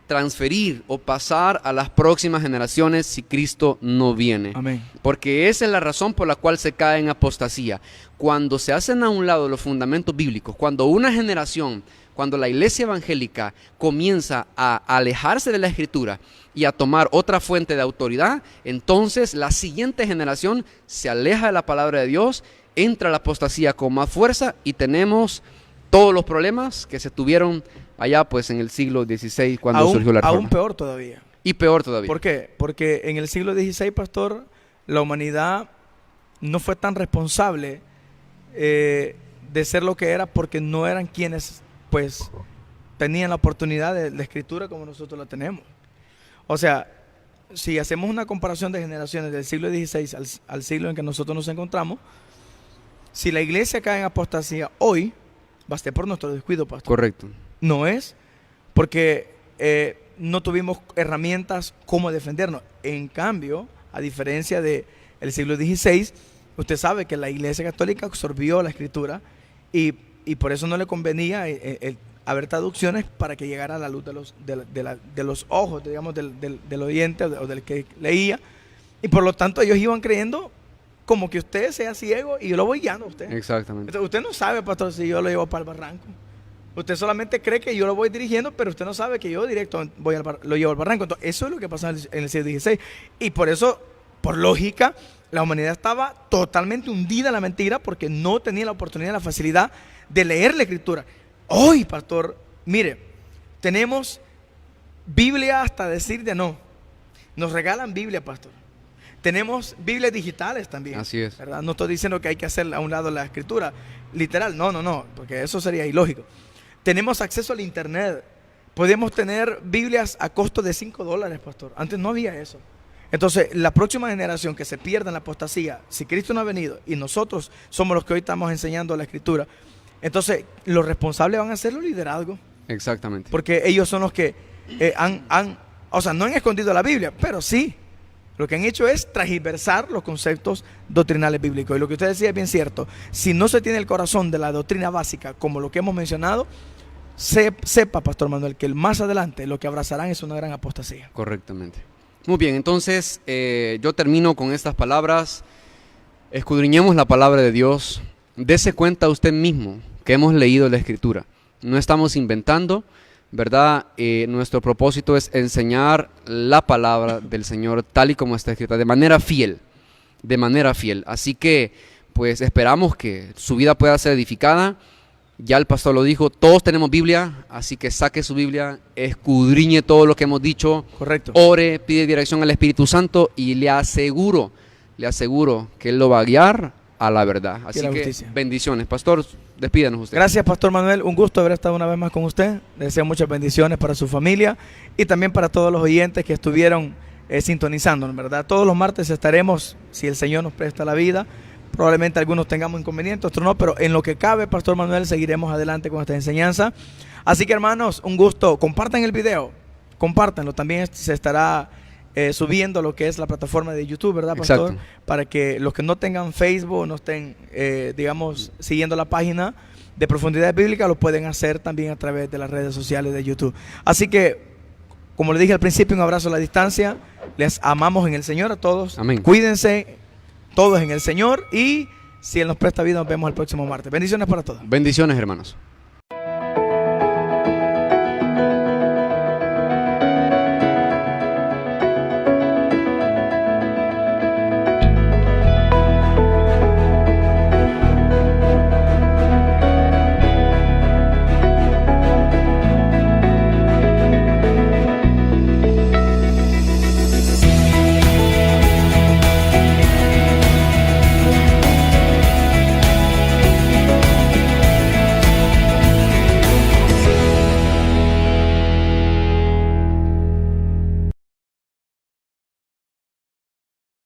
Speaker 2: transferir o pasar a las próximas generaciones si Cristo no viene.
Speaker 1: Amén.
Speaker 2: Porque esa es la razón por la cual se cae en apostasía. Cuando se hacen a un lado los fundamentos bíblicos, cuando una generación, cuando la iglesia evangélica comienza a alejarse de la Escritura y a tomar otra fuente de autoridad, entonces la siguiente generación se aleja de la palabra de Dios, entra la apostasía con más fuerza y tenemos todos los problemas que se tuvieron allá pues en el siglo XVI cuando surgió la Reforma.
Speaker 1: Aún peor todavía.
Speaker 2: Y peor todavía.
Speaker 1: ¿Por qué? Porque en el siglo XVI, pastor, la humanidad no fue tan responsable de ser lo que era porque no eran quienes pues tenían la oportunidad de la escritura como nosotros la tenemos. O sea, si hacemos una comparación de generaciones del siglo XVI al siglo en que nosotros nos encontramos, si la iglesia cae en apostasía hoy, va a ser por nuestro descuido, pastor.
Speaker 2: Correcto.
Speaker 1: No es porque no tuvimos herramientas como defendernos. En cambio, a diferencia del siglo XVI, usted sabe que la Iglesia Católica absorbió la Escritura y por eso no le convenía haber traducciones para que llegara a la luz de los ojos, digamos, del oyente o del que leía. Y por lo tanto ellos iban creyendo como que usted sea ciego y yo lo voy guiando a usted.
Speaker 2: Exactamente.
Speaker 1: Entonces, usted no sabe, pastor, si yo lo llevo para el barranco. Usted solamente cree que yo lo voy dirigiendo, pero usted no sabe que yo directo lo llevo al barranco. Entonces, eso es lo que pasó en el siglo XVI. Y por eso, por lógica, la humanidad estaba totalmente hundida en la mentira porque no tenía la oportunidad, la facilidad de leer la Escritura. Hoy, pastor, mire, tenemos Biblia hasta decir de no. Nos regalan Biblia, pastor. Tenemos Biblias digitales también.
Speaker 2: Así es.
Speaker 1: ¿Verdad? No estoy diciendo que hay que hacer a un lado la escritura literal. No, porque eso sería ilógico. Tenemos acceso al internet. Podemos tener Biblias a costo de $5, pastor. Antes no había eso. Entonces, la próxima generación que se pierda en la apostasía, si Cristo no ha venido y nosotros somos los que hoy estamos enseñando la escritura, entonces los responsables van a ser los liderazgos.
Speaker 2: Exactamente.
Speaker 1: Porque ellos son los que o sea, no han escondido la Biblia, pero sí. Lo que han hecho es transversar los conceptos doctrinales bíblicos. Y lo que usted decía es bien cierto. Si no se tiene el corazón de la doctrina básica, como lo que hemos mencionado, sepa, Pastor Manuel, que más adelante lo que abrazarán es una gran apostasía.
Speaker 2: Correctamente. Muy bien, entonces yo termino con estas palabras. Escudriñemos la palabra de Dios. Dese cuenta usted mismo que hemos leído la Escritura. No estamos inventando, ¿verdad? Nuestro propósito es enseñar la palabra del Señor tal y como está escrita, de manera fiel. Así que, pues esperamos que su vida pueda ser edificada. Ya el pastor lo dijo, todos tenemos Biblia, así que saque su Biblia, escudriñe todo lo que hemos dicho.
Speaker 1: Correcto.
Speaker 2: Ore, pide dirección al Espíritu Santo y le aseguro que Él lo va a guiar a la verdad. Así
Speaker 1: la
Speaker 2: que
Speaker 1: justicia.
Speaker 2: bendiciones. Pastor, despídanos usted.
Speaker 1: Gracias, Pastor Manuel. Un gusto haber estado una vez más con usted. Le deseo muchas bendiciones para su familia y también para todos los oyentes que estuvieron sintonizándonos, ¿verdad? Todos los martes estaremos, si el Señor nos presta la vida. Probablemente algunos tengamos inconvenientes, otros no, pero en lo que cabe, Pastor Manuel, seguiremos adelante con esta enseñanza. Así que, hermanos, un gusto. Compartan el video, compártanlo. También se estará subiendo lo que es la plataforma de YouTube, ¿verdad, Pastor?
Speaker 2: Exacto.
Speaker 1: Para que los que no tengan Facebook, no estén, digamos, siguiendo la página de Profundidad Bíblica, lo pueden hacer también a través de las redes sociales de YouTube. Así que, como le dije al principio, un abrazo a la distancia. Les amamos en el Señor a todos.
Speaker 2: Amén.
Speaker 1: Cuídense todos en el Señor y si Él nos presta vida, nos vemos el próximo martes. Bendiciones para todos.
Speaker 2: Bendiciones, hermanos.